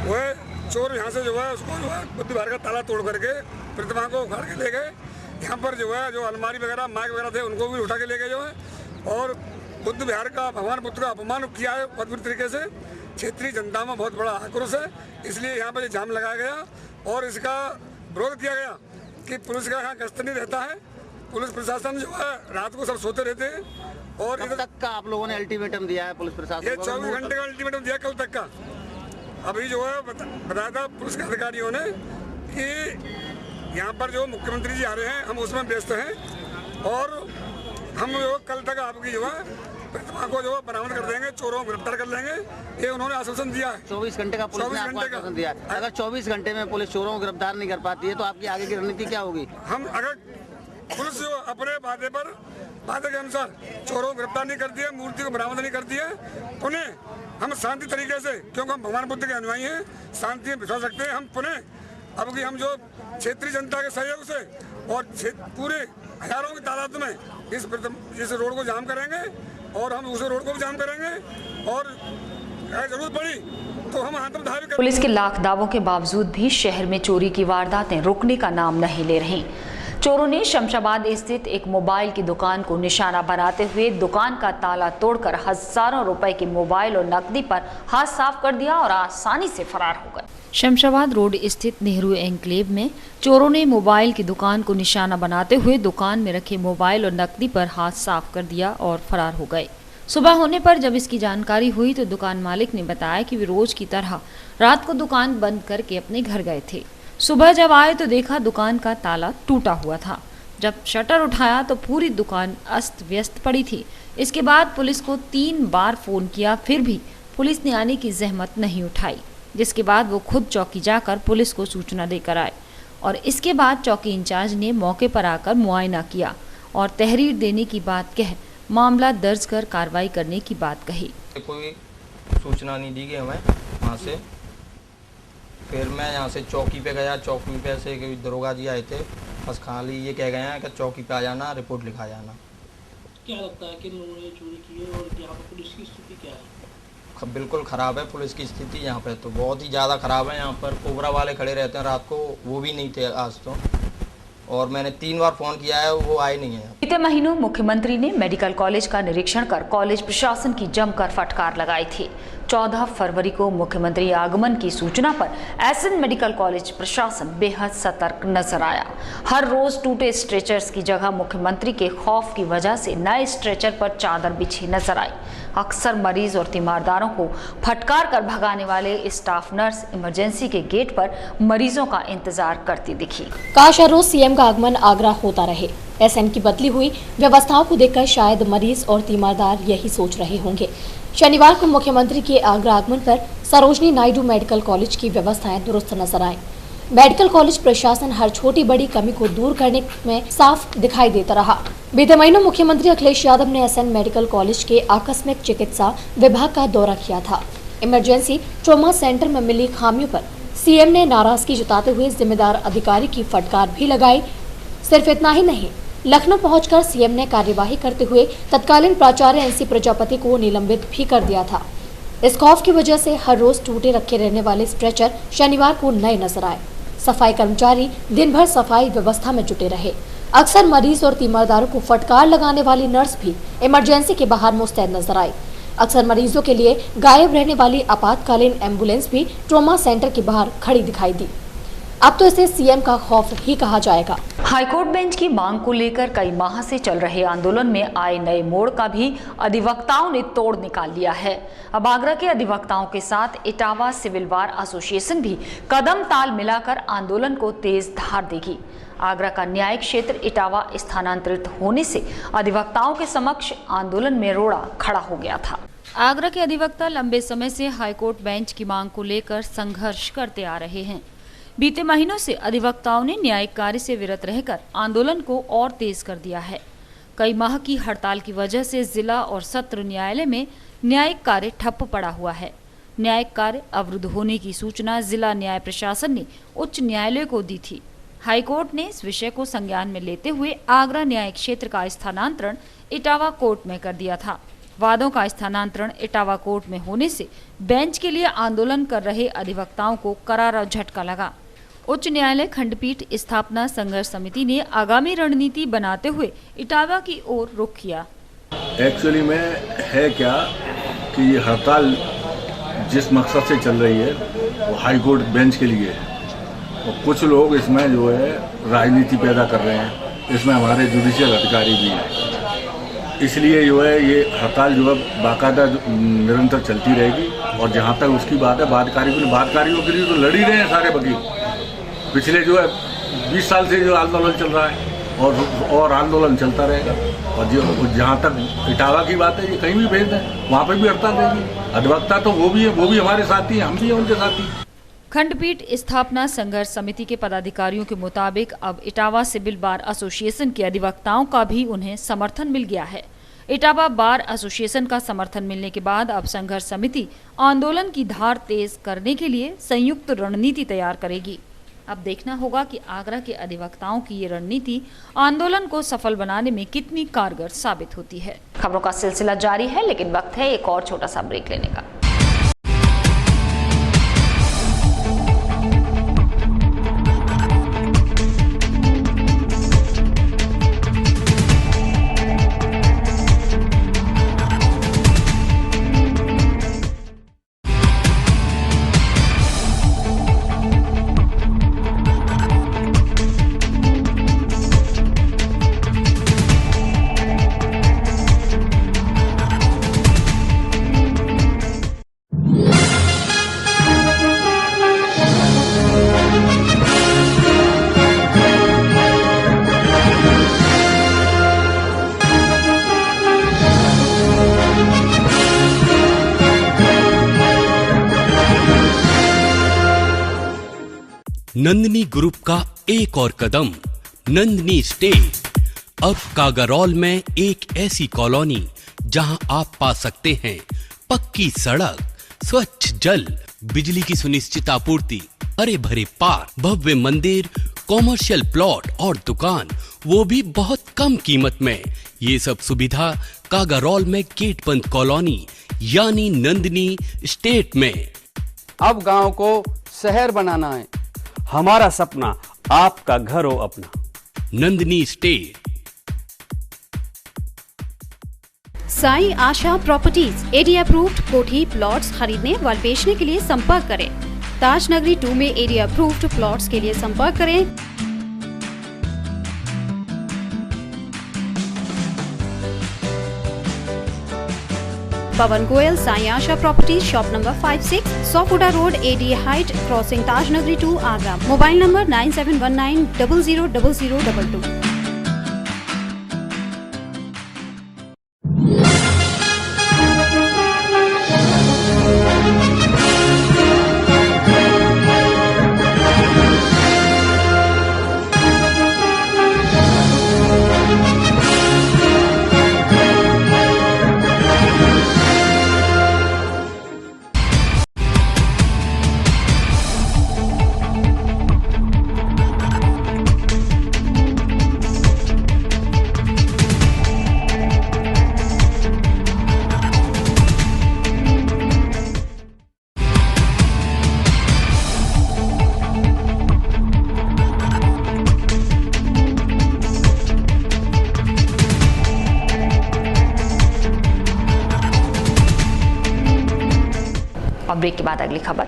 वह चोर यहाँ से जो है उसको जो है बुद्ध विहार का ताला तोड़ करके प्रतिमा को उखाड़ के ले गए। यहाँ पर जो है जो अलमारी वगैरह माइक वगैरह थे उनको भी उठा के ले गए जो है, और बुद्ध विहार का, भगवान बुद्ध का अपमान किया है बहुत बुरी तरीके से। क्षेत्रीय जनता में बहुत बड़ा आक्रोश है, इसलिए यहाँ पर जाम लगाया गया और इसका विरोध किया गया कि पुलिस का यहाँ गश्त नहीं रहता है। पुलिस प्रशासन जो है रात को सब सोते रहते हैं। और कब तक का आप लोगों ने अल्टीमेटम दिया है पुलिस प्रशासन को? ये 24 घंटे का अल्टीमेटम दिया कल तक का। अभी जो है बताया था पुलिस के अधिकारियों ने कि यहाँ पर जो मुख्यमंत्री जी आ रहे हैं, हम उसमें व्यस्त हैं और हम जो कल तक आपकी जो है प्रतिमा को जो है बरामद कर देंगे, चोरों को गिरफ्तार कर लेंगे, ये उन्होंने आश्वासन दिया है। 24 घंटे का पुलिस ने आपको आश्वासन दिया है। अगर 24 घंटे में पुलिस चोरों को गिरफ्तार नहीं कर पाती है तो आपकी आगे की रणनीति क्या होगी? हम अगर पुलिस जो अपने वादे के अनुसार चोरों को गिरफ्तार नहीं करती है, मूर्ति को बरामद नहीं करती है, उन्हें हम शांति तरीके से, क्योंकि हम भगवान बुद्ध के अनुयायी हैं, शांति में बिठा सकते हैं। हम पुनः अब की हम जो क्षेत्रीय जनता के सहयोग से और पूरे हजारों की तादाद में इस रोड को जाम करेंगे और हम उस रोड को भी जाम करेंगे और जरूरत पड़ी तो हम आत्मदाह भी करेंगे। पुलिस के लाख दावों के बावजूद भी शहर में चोरी की वारदातें रुकने का नाम नहीं ले रही। चोरों ने शमशाबाद स्थित एक मोबाइल की दुकान को निशाना बनाते हुए दुकान का ताला तोड़कर हजारों रुपए के मोबाइल और नकदी पर हाथ साफ कर दिया और आसानी से फरार हो गए। शमशाबाद रोड स्थित नेहरू एन्क्लेव में चोरों ने मोबाइल की दुकान को निशाना बनाते हुए दुकान में रखे मोबाइल और नकदी पर हाथ साफ कर दिया और फरार हो गए। सुबह होने पर जब इसकी जानकारी हुई तो दुकान मालिक ने बताया कि वे रोज की तरह रात को दुकान बंद करके अपने घर गए थे। सुबह जब आए तो देखा दुकान का ताला टूटा हुआ था। जब शटर उठाया तो पूरी दुकान अस्त व्यस्त पड़ी थी। इसके बाद पुलिस को 3 बार फोन किया, फिर भी पुलिस ने आने की जहमत नहीं उठाई, जिसके बाद वो खुद चौकी जाकर पुलिस को सूचना देकर आए और इसके बाद चौकी इंचार्ज ने मौके पर आकर मुआयना किया और तहरीर देने की बात कह मामला दर्ज कर कार्रवाई करने की बात कही। कोई सूचना नहीं दी गई हमें वहाँ से। फिर मैं यहाँ से चौकी पे गया, चौकी पे से दरोगा जी आए थे, बस खाली ये कह गए हैं कि चौकी पे आ जाना, रिपोर्ट लिखा जाना। क्या लगता है कि लोगों ने चोरी की है और यहाँ पर पुलिस की स्थिति क्या है? बिल्कुल ख़राब है पुलिस की स्थिति यहाँ पे, तो बहुत ही ज़्यादा ख़राब है। यहाँ पर कोबरा वाले खड़े रहते हैं रात को, वो भी नहीं थे आज तो, और मैंने 3 बार फ़ोन किया है, वो आए नहीं है। बीते महीनों मुख्यमंत्री ने मेडिकल कॉलेज का निरीक्षण कर कॉलेज प्रशासन की जमकर फटकार लगाई थी। 14 फरवरी को मुख्यमंत्री आगमन की सूचना पर एसएन मेडिकल कॉलेज प्रशासन बेहद सतर्क नजर आया। हर रोज टूटे स्ट्रेचर्स की जगह मुख्यमंत्री के खौफ की वजह से नए स्ट्रेचर पर चादर बिछी नजर आई। अक्सर मरीज और तीमारदारों को फटकार कर भगाने वाले स्टाफ नर्स इमरजेंसी के गेट पर मरीजों का इंतजार करती दिखी। काश हर रोज सीएम का आगमन आगरा होता रहे। एसएन की बदली हुई व्यवस्थाओं को देखकर शायद मरीज और तीमारदार यही सोच रहे होंगे। शनिवार को मुख्यमंत्री के आगरा आगमन पर सरोजनी नायडू मेडिकल कॉलेज की व्यवस्थाएं दुरुस्त नजर आई। मेडिकल कॉलेज प्रशासन हर छोटी बड़ी कमी को दूर करने में साफ दिखाई देता रहा। बीते महीनों मुख्यमंत्री अखिलेश यादव ने एसएन मेडिकल कॉलेज के आकस्मिक चिकित्सा विभाग का दौरा किया था। इमरजेंसी ट्रॉमा सेंटर में मिली खामियों पर सीएम ने नाराजगी जताते हुए जिम्मेदार अधिकारी की फटकार भी लगाई। सिर्फ इतना ही नहीं, लखनऊ पहुंचकर सीएम ने कार्यवाही करते हुए तत्कालीन प्राचार्य एनसी प्रजापति को निलंबित भी कर दिया था। इस खौफ की वजह से हर रोज टूटे रखे रहने वाले स्ट्रेचर शनिवार को नए नजर आए। सफाई कर्मचारी दिन भर सफाई व्यवस्था में जुटे रहे। अक्सर मरीज और तीमारदारों को फटकार लगाने वाली नर्स भी इमरजेंसी के बाहर मुस्तैद नजर आई। अक्सर मरीजों के लिए गायब रहने वाली आपातकालीन एम्बुलेंस भी ट्रॉमा सेंटर के बाहर खड़ी दिखाई दी। अब तो इसे सीएम का खौफ ही कहा जाएगा। हाईकोर्ट बेंच की मांग को लेकर कई माह से चल रहे आंदोलन में आए नए मोड़ का भी अधिवक्ताओं ने तोड़ निकाल लिया है। अब आगरा के अधिवक्ताओं के साथ इटावा सिविल बार एसोसिएशन भी कदम ताल मिलाकर आंदोलन को तेज धार देगी। आगरा का न्यायिक क्षेत्र इटावा स्थानांतरित होने से अधिवक्ताओं के समक्ष आंदोलन में रोड़ा खड़ा हो गया था। आगरा के अधिवक्ता लंबे समय से हाईकोर्ट बेंच की मांग को लेकर संघर्ष करते आ रहे हैं। बीते महीनों से अधिवक्ताओं ने न्यायिक कार्य से विरत रहकर आंदोलन को और तेज कर दिया है। कई माह की हड़ताल की वजह से जिला और सत्र न्यायालय में न्यायिक कार्य ठप पड़ा हुआ है। न्यायिक कार्य अवरुद्ध होने की सूचना जिला न्याय प्रशासन ने उच्च न्यायालय को दी थी। हाईकोर्ट ने इस विषय को संज्ञान में लेते हुए आगरा न्यायिक क्षेत्र का स्थानांतरण इटावा कोर्ट में कर दिया था। वादों का स्थानांतरण इटावा कोर्ट में होने से बेंच के लिए आंदोलन कर रहे अधिवक्ताओं को करारा झटका लगा। उच्च न्यायालय खंडपीठ स्थापना संघर्ष समिति ने आगामी रणनीति बनाते हुए इटावा की ओर रुख किया। एक्चुअली में है क्या कि ये हड़ताल जिस मकसद से चल रही है वो हाई कोर्ट बेंच के लिए है और कुछ लोग इसमें जो है राजनीति पैदा कर रहे हैं। इसमें हमारे जुडिशियल अधिकारी भी हैं। इसलिए जो है ये हड़ताल जो है बाकायदा निरंतर चलती रहेगी और जहाँ तक उसकी बात है बादकारियों के लिए तो लड़ ही रहे हैं सारे वकील। पिछले जो है 20 साल से जो आंदोलन चल रहा है और आंदोलन चलता रहेगा। और जो जहाँ तक इटावा की बात है ये कहीं भी भेज दें वहाँ पर भी हड़ताल रहेगी। अधिवक्ता तो वो भी हमारे साथी हैं, हम भी हैं उनके साथी। खंडपीठ स्थापना संघर्ष समिति के पदाधिकारियों के मुताबिक अब इटावा सिविल बार एसोसिएशन के अधिवक्ताओं का भी उन्हें समर्थन मिल गया है। इटावा बार एसोसिएशन का समर्थन मिलने के बाद अब संघर्ष समिति आंदोलन की धार तेज करने के लिए संयुक्त रणनीति तैयार करेगी। अब देखना होगा कि आगरा के अधिवक्ताओं की ये रणनीति आंदोलन को सफल बनाने में कितनी कारगर साबित होती है। खबरों का सिलसिला जारी है, लेकिन वक्त है एक और छोटा सा ब्रेक लेने का। नंदिनी ग्रुप का एक और कदम, नंदिनी स्टेट। अब कागारौल में एक ऐसी कॉलोनी जहां आप पा सकते हैं पक्की सड़क, स्वच्छ जल, बिजली की सुनिश्चित आपूर्ति, हरे भरे पार्क, भव्य मंदिर, कॉमर्शियल प्लॉट और दुकान, वो भी बहुत कम कीमत में। ये सब सुविधा कागारौल में गेट बंद कॉलोनी यानी नंदिनी स्टेट में। अब गांव को शहर बनाना है, हमारा सपना आपका घर हो अपना। Nandini state. Sai Asha properties area approved कोठी प्लॉट्स खरीदने व बेचने के लिए संपर्क करें। ताज नगरी 2 में एरिया अप्रूव्ड प्लॉट्स के लिए संपर्क करें। Pawan Goyal, Sai Asha properties, shop number 56, सोफुडा road, AD height, crossing Taj Nagari 2, Agra. Mobile number 9719000022। Break के बाद अगली खबर।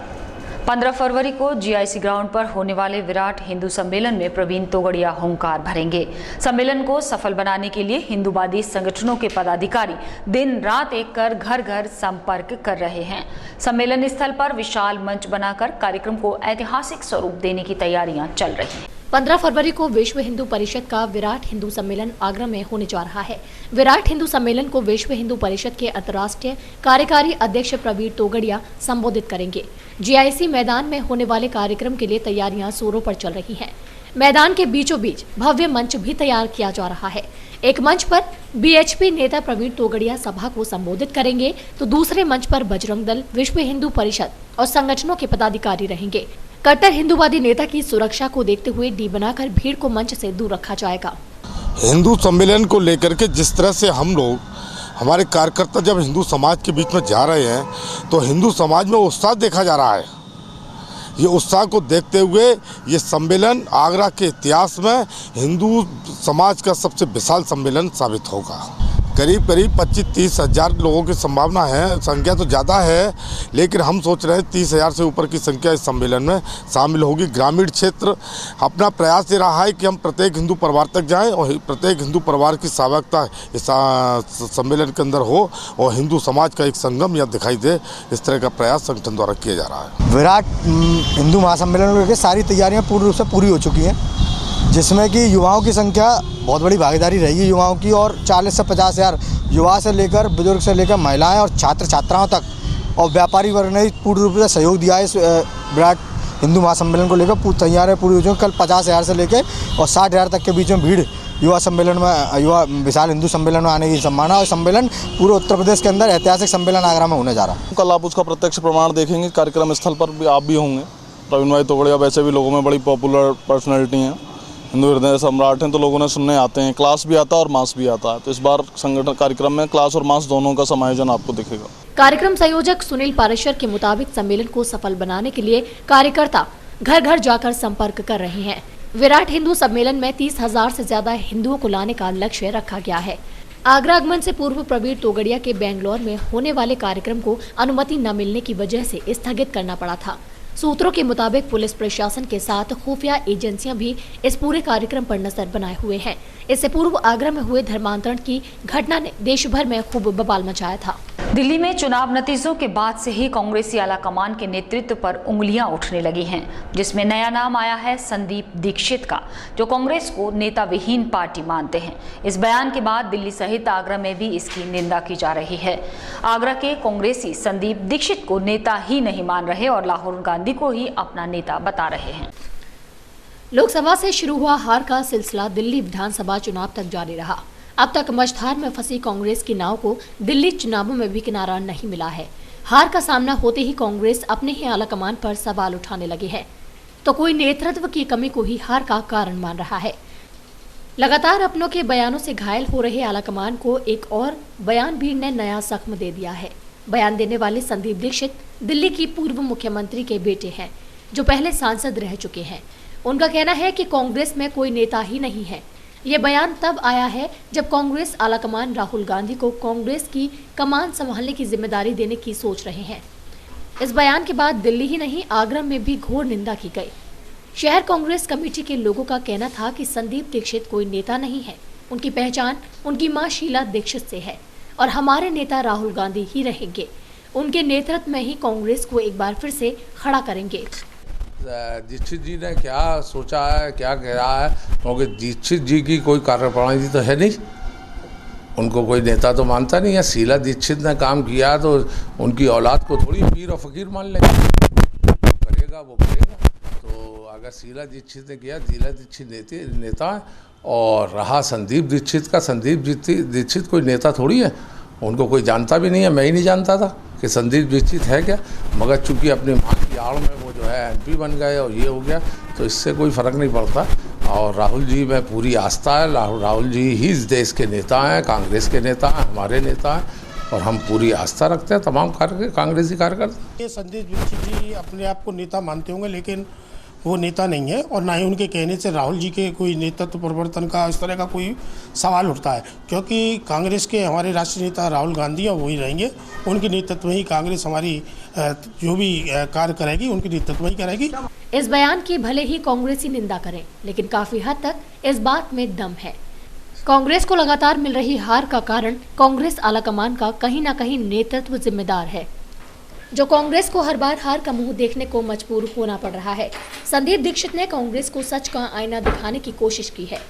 15 फरवरी को जीआईसी ग्राउंड पर होने वाले विराट हिंदू सम्मेलन में प्रवीण तोगड़िया हुंकार भरेंगे। सम्मेलन को सफल बनाने के लिए हिंदूवादी संगठनों के पदाधिकारी दिन रात एक कर घर घर संपर्क कर रहे हैं। सम्मेलन स्थल पर विशाल मंच बनाकर कार्यक्रम को ऐतिहासिक स्वरूप देने की तैयारियां चल रही हैं। 15 फरवरी को विश्व हिंदू परिषद का विराट हिंदू सम्मेलन आगरा में होने जा रहा है। विराट हिंदू सम्मेलन को विश्व हिंदू परिषद के अंतर्राष्ट्रीय कार्यकारी अध्यक्ष प्रवीण तोगड़िया संबोधित करेंगे। जीआईसी मैदान में होने वाले कार्यक्रम के लिए तैयारियां जोरों पर चल रही हैं। मैदान के बीचों बीच भव्य मंच भी तैयार किया जा रहा है। एक मंच पर बीएचपी नेता प्रवीण तोगड़िया सभा को संबोधित करेंगे, तो दूसरे मंच पर बजरंग दल, विश्व हिंदू परिषद और संगठनों के पदाधिकारी रहेंगे। कट्टर हिंदूवादी नेता की सुरक्षा को देखते हुए डी बनाकर भीड़ को मंच से दूर रखा जाएगा। हिंदू सम्मेलन को लेकर के जिस तरह से हम लोग, हमारे कार्यकर्ता जब हिंदू समाज के बीच में जा रहे हैं तो हिंदू समाज में उत्साह देखा जा रहा है। ये उत्साह को देखते हुए ये सम्मेलन आगरा के इतिहास में हिंदू समाज का सबसे विशाल सम्मेलन साबित होगा। करीब 25-30 हज़ार लोगों की संभावना है। संख्या तो ज़्यादा है, लेकिन हम सोच रहे हैं 30,000 से ऊपर की संख्या इस सम्मेलन में शामिल होगी। ग्रामीण क्षेत्र अपना प्रयास ये रहा है कि हम प्रत्येक हिंदू परिवार तक जाएं और प्रत्येक हिंदू परिवार की सहभागिता इस सम्मेलन के अंदर हो और हिंदू समाज का एक संगम यहाँ दिखाई दे। इस तरह का प्रयास संगठन द्वारा किया जा रहा है। विराट हिंदू महासम्मेलन को लेकर सारी तैयारियाँ पूर्ण रूप से पूरी हो चुकी हैं, जिसमें कि युवाओं की संख्या बहुत बड़ी भागीदारी रहेगी युवाओं की, और 40 से 50 हज़ार युवा से लेकर बुजुर्ग से लेकर महिलाएं और छात्र छात्राओं तक और व्यापारी वर्ग ने पूर्ण रूप से सहयोग दिया है। इस विराट हिंदू महासम्मेलन को लेकर तैयारियां पूरी हो चुकी। कल 50,000 से लेकर और 60,000 तक के बीच में भीड़ युवा सम्मेलन में, युवा विशाल हिंदू सम्मेलन में आने की संभावना। और सम्मेलन पूरे उत्तर प्रदेश के अंदर ऐतिहासिक सम्मेलन आगरा में होने जा रहा है। कल आप उसका प्रत्यक्ष प्रमाण देखेंगे। कार्यक्रम स्थल पर भी आप भी होंगे। प्रवीण भाई तोगड़िया वैसे भी लोगों में बड़ी पॉपुलर पर्सनैलिटी हैं, हिंदू हृदय सम्राट हैं, तो लोगों ने सुनने आते हैं। क्लास भी आता है और मास भी आता है, तो इस बार संगठन कार्यक्रम में क्लास और मास दोनों का समायोजन आपको दिखेगा। कार्यक्रम संयोजक सुनील पारेशर के मुताबिक सम्मेलन को सफल बनाने के लिए कार्यकर्ता घर घर जाकर संपर्क कर रहे हैं। विराट हिंदू सम्मेलन में 30,000 से ज्यादा हिंदुओं को लाने का लक्ष्य रखा गया है। आगरा आगमन से पूर्व प्रवीण तोगड़िया के बेंगलोर में होने वाले कार्यक्रम को अनुमति न मिलने की वजह से स्थगित करना पड़ा था। सूत्रों के मुताबिक पुलिस प्रशासन के साथ खुफिया एजेंसियां भी इस पूरे कार्यक्रम पर नजर बनाए हुए हैं। इससे पूर्व आगरा में हुए धर्मांतरण की घटना ने देश भर में खूब बवाल मचाया था। दिल्ली में चुनाव नतीजों के बाद से ही कांग्रेसी आलाकमान के नेतृत्व पर उंगलियां उठने लगी हैं, जिसमें नया नाम आया है संदीप दीक्षित का, जो कांग्रेस को नेता विहीन पार्टी मानते हैं। इस बयान के बाद दिल्ली सहित आगरा में भी इसकी निंदा की जा रही है। आगरा के कांग्रेसी संदीप दीक्षित को नेता ही नहीं मान रहे और राहुल गांधी को ही अपना नेता बता रहे हैं। लोकसभा से शुरू हुआ हार का सिलसिला दिल्ली विधानसभा चुनाव तक जारी रहा। अब तक मझधार में फंसी कांग्रेस की नाव को दिल्ली चुनावों में भी किनारा नहीं मिला है। हार का सामना होते ही कांग्रेस अपने ही आलाकमान पर सवाल उठाने लगी है, तो कोई नेतृत्व की कमी को ही हार का कारण मान रहा है। लगातार अपनों के बयानों से घायल हो रहे आलाकमान को एक और बयान भी ने नया जख्म दे दिया है। बयान देने वाले संदीप दीक्षित दिल्ली की पूर्व मुख्यमंत्री के बेटे हैं, जो पहले सांसद रह चुके हैं। उनका कहना है कि कांग्रेस में कोई नेता ही नहीं है। ये बयान तब आया है जब कांग्रेस आलाकमान राहुल गांधी को कांग्रेस की कमान संभालने की जिम्मेदारी देने की सोच रहे हैं। इस बयान के बाद दिल्ली ही नहीं आगरा में भी घोर निंदा की गई। शहर कांग्रेस कमेटी के लोगों का कहना था कि संदीप दीक्षित कोई नेता नहीं है। उनकी पहचान उनकी मां शीला दीक्षित से है और हमारे नेता राहुल गांधी ही रहेंगे। उनके नेतृत्व में ही कांग्रेस को एक बार फिर से खड़ा करेंगे। दीक्षित जी ने क्या सोचा है, क्या कह रहा है, क्योंकि दीक्षित जी की कोई कार्यप्रणाली तो है नहीं, उनको कोई नेता तो मानता नहीं है। शीला दीक्षित ने काम किया तो उनकी औलाद को थोड़ी पीर और फकीर मान लेगा, जो करेगा वो करेगा। तो अगर शीला दीक्षित ने किया, शीला दीक्षित नेता है, और रहा संदीप दीक्षित का, संदीप दीक्षित कोई नेता थोड़ी है, उनको कोई जानता भी नहीं है। मैं ही नहीं जानता था कि संदीप दीक्षित है क्या, मगर चूंकि अपनी माँ की आड़ में वो जो है एमपी बन गए और ये हो गया, तो इससे कोई फ़र्क नहीं पड़ता। और राहुल जी में पूरी आस्था है। राहुल जी ही इस देश के नेता हैं, कांग्रेस के नेता हैं, हमारे नेता हैं, और हम पूरी आस्था रखते हैं तमाम कांग्रेसी कार्यकर्ता। ये संदीप दीक्षित जी अपने आप को नेता मानते होंगे, लेकिन वो नेता नहीं है, और ना ही उनके कहने से राहुल जी के कोई नेतृत्व परिवर्तन का इस तरह का कोई सवाल उठता है, क्योंकि कांग्रेस के हमारे राष्ट्रीय नेता राहुल गांधी हैं, वही रहेंगे। उनके नेतृत्व में ही कांग्रेस हमारी जो भी कार्य करेगी उनकी नेतृत्व ही करेगी। इस बयान की भले ही कांग्रेसी निंदा करें, लेकिन काफी हद तक इस बात में दम है। कांग्रेस को लगातार मिल रही हार का कारण कांग्रेस आलाकमान का कहीं न कहीं नेतृत्व जिम्मेदार है, जो कांग्रेस को हर बार हार का मुंह देखने को मजबूर होना पड़ रहा है। संदीप दीक्षित ने कांग्रेस को सच का आईना दिखाने की कोशिश की है।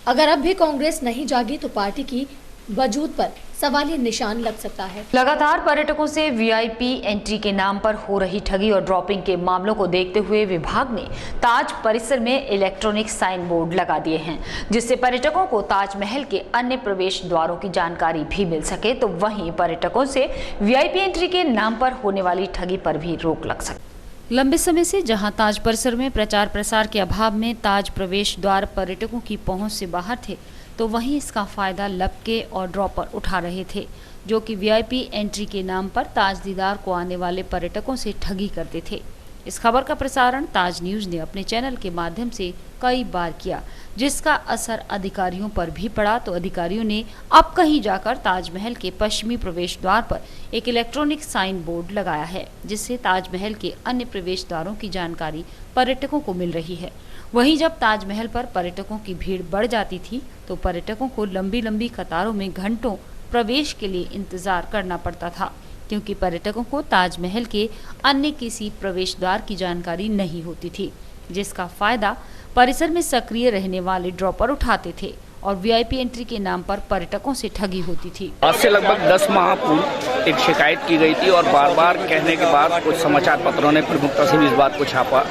अगर अब भी कांग्रेस नहीं जागी तो पार्टी की वजूद पर सवालिया निशान लग सकता है। लगातार पर्यटकों से वीआईपी एंट्री के नाम पर हो रही ठगी और ड्रॉपिंग के मामलों को देखते हुए विभाग ने ताज परिसर में इलेक्ट्रॉनिक साइन बोर्ड लगा दिए हैं, जिससे पर्यटकों को ताजमहल के अन्य प्रवेश द्वारों की जानकारी भी मिल सके, तो वहीं पर्यटकों से वीआईपी एंट्री के नाम पर होने वाली ठगी पर भी रोक लग सके। लंबे समय से जहां ताज परिसर में प्रचार प्रसार के अभाव में ताज प्रवेश द्वार पर्यटकों की पहुंच से बाहर थे, तो वहीं इसका फायदा लपके और ड्रॉपर उठा रहे थे, जो कि वीआईपी एंट्री के नाम पर ताज दीदार को आने वाले पर्यटकों से ठगी करते थे। इस खबर का प्रसारण ताज न्यूज ने अपने चैनल के माध्यम से कई बार किया, जिसका असर अधिकारियों पर भी पड़ा। तो अधिकारियों ने अब कहीं जाकर ताजमहल के पश्चिमी प्रवेश द्वार पर एक इलेक्ट्रॉनिक साइन बोर्ड लगाया है, जिससे ताजमहल के अन्य प्रवेश द्वारों की जानकारी पर्यटकों को मिल रही है। वहीं जब ताजमहल पर पर्यटकों की भीड़ बढ़ जाती थी, तो पर्यटकों को लंबी लंबी कतारों में घंटों प्रवेश के लिए इंतजार करना पड़ता था, क्योंकि पर्यटकों को ताजमहल के अन्य किसी प्रवेश द्वार की जानकारी नहीं होती थी, जिसका फायदा परिसर में सक्रिय रहने वाले ड्रॉपर उठाते थे और वीआईपी एंट्री के नाम पर पर्यटकों से ठगी होती थी। आज से लगभग 10 माह पूर्व एक शिकायत की गई थी और बार बार कहने के बाद कुछ समाचार पत्रों ने प्रमुखता से भी इस बात को छापा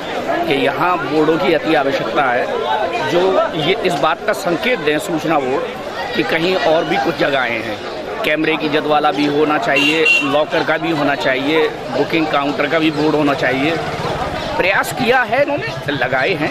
कि यहाँ बोर्डों की अति आवश्यकता है, जो ये इस बात का संकेत दें सूचना बोर्ड कि कहीं और भी कुछ जगहें हैं। कैमरे की जद वाला भी होना चाहिए, लॉकर का भी होना चाहिए, बुकिंग काउंटर का भी बोर्ड होना चाहिए। प्रयास किया है इन्होंने, लगाए हैं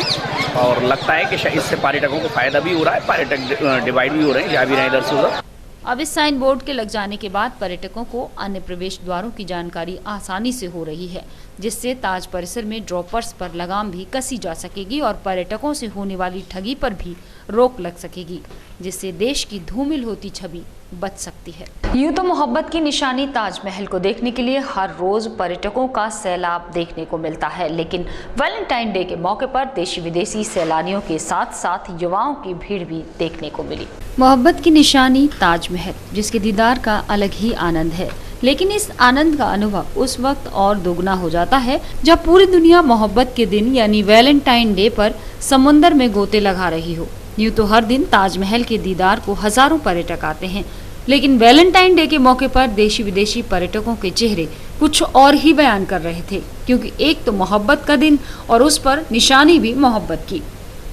और लगता है कि इससे पर्यटकों को फायदा भी हो रहा है, पर्यटक डिवाइड भी हो रहे हैं, जा भी रहे हैं इधर से उधर। अब इस साइन बोर्ड के लग जाने के बाद पर्यटकों को अन्य प्रवेश द्वारों की जानकारी आसानी से हो रही है, जिससे ताज परिसर में ड्रॉपर्स पर लगाम भी कसी जा सकेगी और पर्यटकों से होने वाली ठगी पर भी रोक लग सकेगी, जिससे देश की धूमिल होती छवि बच सकती है। यूं तो मोहब्बत की निशानी ताजमहल को देखने के लिए हर रोज पर्यटकों का सैलाब देखने को मिलता है, लेकिन वैलेंटाइन डे के मौके पर देशी विदेशी सैलानियों के साथ साथ युवाओं की भीड़ भी देखने को मिली। मोहब्बत की निशानी ताजमहल, जिसके दीदार का अलग ही आनंद है, लेकिन इस आनंद का अनुभव उस वक्त और दोगुना हो जाता है जब पूरी दुनिया मोहब्बत के दिन यानी वैलेंटाइन डे पर समुंदर में गोते लगा रही हो। यूं तो हर दिन ताजमहल के दीदार को हजारों पर्यटक आते हैं, लेकिन वैलेंटाइन डे के मौके पर देशी विदेशी पर्यटकों के चेहरे कुछ और ही बयान कर रहे थे, क्योंकि एक तो मोहब्बत का दिन और उस पर निशानी भी मोहब्बत की।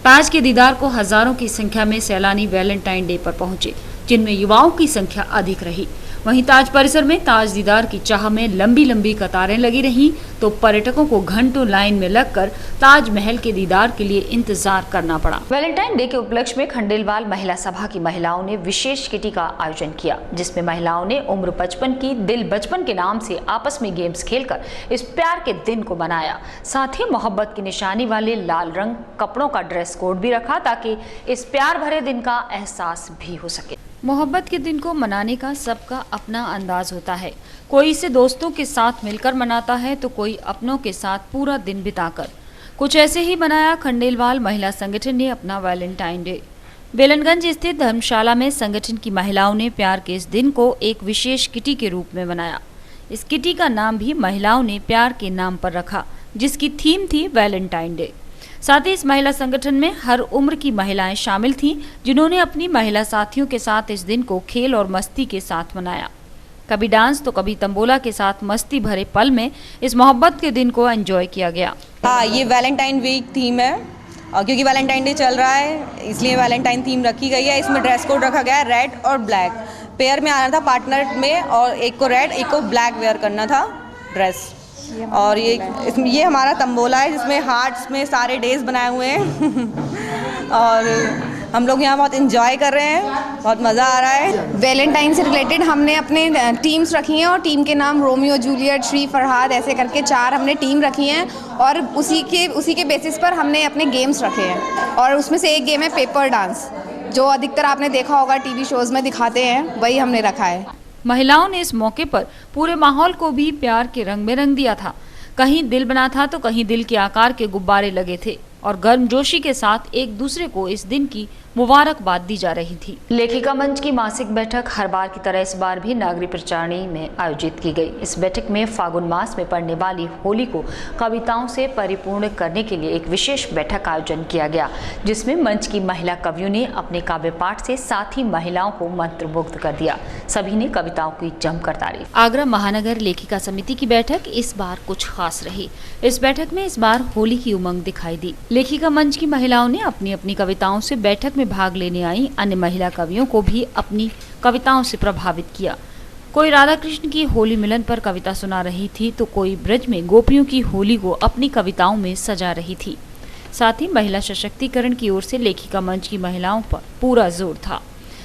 ताज के दीदार को हजारों की संख्या में सैलानी वैलेंटाइन डे पर पहुंचे, जिनमें युवाओं की संख्या अधिक रही। वहीं ताज परिसर में ताज दीदार की चाह में लंबी लंबी कतारें लगी रहीं, तो पर्यटकों को घंटों लाइन में लगकर ताजमहल के दीदार के लिए इंतजार करना पड़ा। वैलेंटाइन डे के उपलक्ष्य में खंडेलवाल महिला सभा की महिलाओं ने विशेष किटी का आयोजन किया, जिसमें महिलाओं ने उम्र बचपन की दिल बचपन के नाम से आपस में गेम्स खेलकर इस प्यार के दिन को मनाया। साथ ही मोहब्बत की निशानी वाले लाल रंग कपड़ों का ड्रेस कोड भी रखा, ताकि इस प्यार भरे दिन का एहसास भी हो सके। मोहब्बत के दिन को मनाने का सबका अपना अंदाज होता है। कोई इसे दोस्तों के साथ मिलकर मनाता है, तो कोई अपनों के साथ पूरा दिन बिताकर। कुछ ऐसे ही मनाया खंडेलवाल महिला संगठन ने अपना वैलेंटाइन डे। बेलनगंज स्थित धर्मशाला में संगठन की महिलाओं ने प्यार के इस दिन को एक विशेष किटी के रूप में मनाया। इस किटी का नाम भी महिलाओं ने प्यार के नाम पर रखा, जिसकी थीम थी वैलेंटाइन डे। साथ ही इस महिला संगठन में हर उम्र की महिलाएं शामिल थीं, जिन्होंने अपनी महिला साथियों के साथ इस दिन को खेल और मस्ती के साथ मनाया। कभी डांस तो कभी तंबोला के साथ मस्ती भरे पल में इस मोहब्बत के दिन को एंजॉय किया गया। हाँ, ये वैलेंटाइन वीक थीम है, और क्योंकि वैलेंटाइन डे चल रहा है इसलिए वैलेंटाइन थीम रखी गई है। इसमें ड्रेस कोड रखा गया है रेड और ब्लैक। पेयर में आना था पार्टनर में, और एक को रेड एक को ब्लैक वेयर करना था ड्रेस। और ये हमारा तंबोला है, जिसमें हार्ट्स में सारे डेज बनाए हुए हैं और हम लोग यहाँ बहुत एंजॉय कर रहे हैं, बहुत मज़ा आ रहा है। वैलेंटाइन से रिलेटेड हमने अपने टीम्स रखी हैं, और टीम के नाम रोमियो जूलियट श्री फरहाद ऐसे करके 4 हमने टीम रखी हैं, और उसी के बेसिस पर हमने अपने गेम्स रखे हैं। और उसमें से एक गेम है पेपर डांस, जो अधिकतर आपने देखा होगा टीवी शोज़ में दिखाते हैं, वही हमने रखा है। महिलाओं ने इस मौके पर पूरे माहौल को भी प्यार के रंग में रंग दिया था। कहीं दिल बना था तो कहीं दिल के आकार के गुब्बारे लगे थे और गर्मजोशी के साथ एक दूसरे को इस दिन की मुबारकबाद दी जा रही थी। लेखिका मंच की मासिक बैठक हर बार की तरह इस बार भी नागरी प्रचारणी में आयोजित की गई। इस बैठक में फागुन मास में पड़ने वाली होली को कविताओं से परिपूर्ण करने के लिए एक विशेष बैठक का आयोजन किया गया, जिसमें मंच की महिला कवियों ने अपने काव्य पाठ से साथ ही महिलाओं को मंत्रमुग्ध कर दिया। सभी ने कविताओं की जमकर तारीफ। आगरा महानगर लेखिका समिति की बैठक इस बार कुछ खास रही। इस बैठक में इस बार होली की उमंग दिखाई दी। लेखिका मंच की महिलाओं ने अपनी अपनी कविताओं से बैठक में भाग लेने आई अन्य महिला कवियों को भी अपनी कविताओं से प्रभावित किया। कोई राधा कृष्ण की होली मिलन पर कविता सुना रही थी तो कोई ब्रज में गोपियों की होली को अपनी कविताओं में सजा रही थी। साथ ही महिला सशक्तिकरण की ओर से लेखिका मंच की महिलाओं पर पूरा जोर था।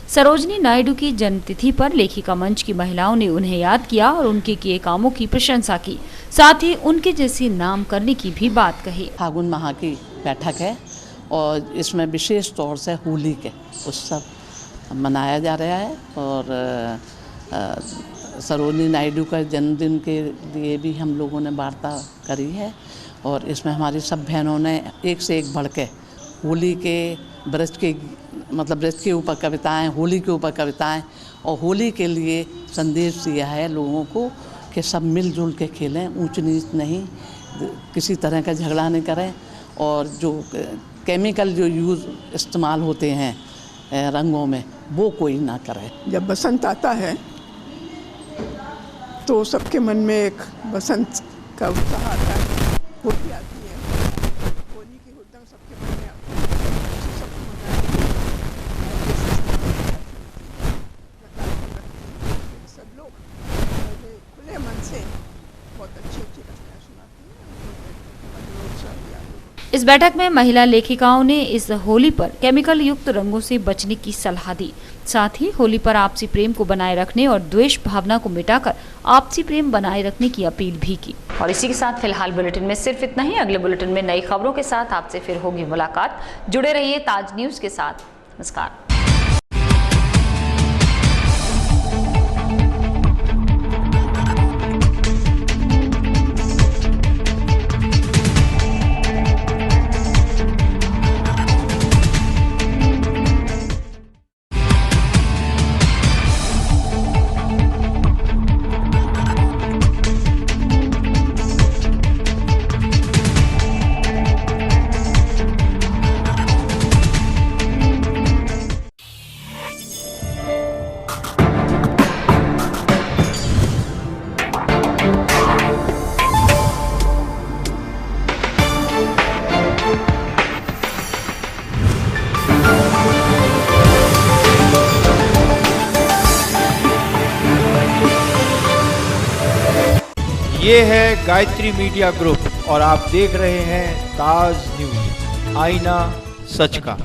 सरोजनी नायडू की जन्मतिथि पर लेखिका मंच की महिलाओं ने उन्हें याद किया और उनके किए कामों की प्रशंसा की, साथ ही उनके जैसे नाम करने की भी बात कही। फागुन माह की बैठक है और इसमें विशेष तौर से होली के उत्सव मनाया जा रहा है और सरोजनी नायडू का जन्मदिन के लिए भी हम लोगों ने वार्ता करी है और इसमें हमारी सब बहनों ने एक से एक बढ़ के होली के ब्रज के ऊपर कविताएं, होली के ऊपर कविताएं और होली के लिए संदेश दिया है लोगों को कि सब मिलजुल के खेलें, ऊंच नीच नहीं, किसी तरह का झगड़ा नहीं करें और जो केमिकल जो इस्तेमाल होते हैं रंगों में वो कोई ना करे। जब बसंत आता है तो सबके मन में एक बसंत का उत्साह आता है, होली आती है, होली की हुड़दंग सबके मन में आती है, सबको सब लोग खुले मन से बहुत अच्छी कविता सुनाती हैं। इस बैठक में महिला लेखिकाओं ने इस होली पर केमिकल युक्त रंगों से बचने की सलाह दी। साथ ही होली पर आपसी प्रेम को बनाए रखने और द्वेष भावना को मिटाकर आपसी प्रेम बनाए रखने की अपील भी की। और इसी के साथ फिलहाल बुलेटिन में सिर्फ इतना ही। अगले बुलेटिन में नई खबरों के साथ आपसे फिर होगी मुलाकात। जुड़े रहिए ताज न्यूज के साथ। नमस्कार। ये है गायत्री मीडिया ग्रुप और आप देख रहे हैं ताज न्यूज, आईना सच का।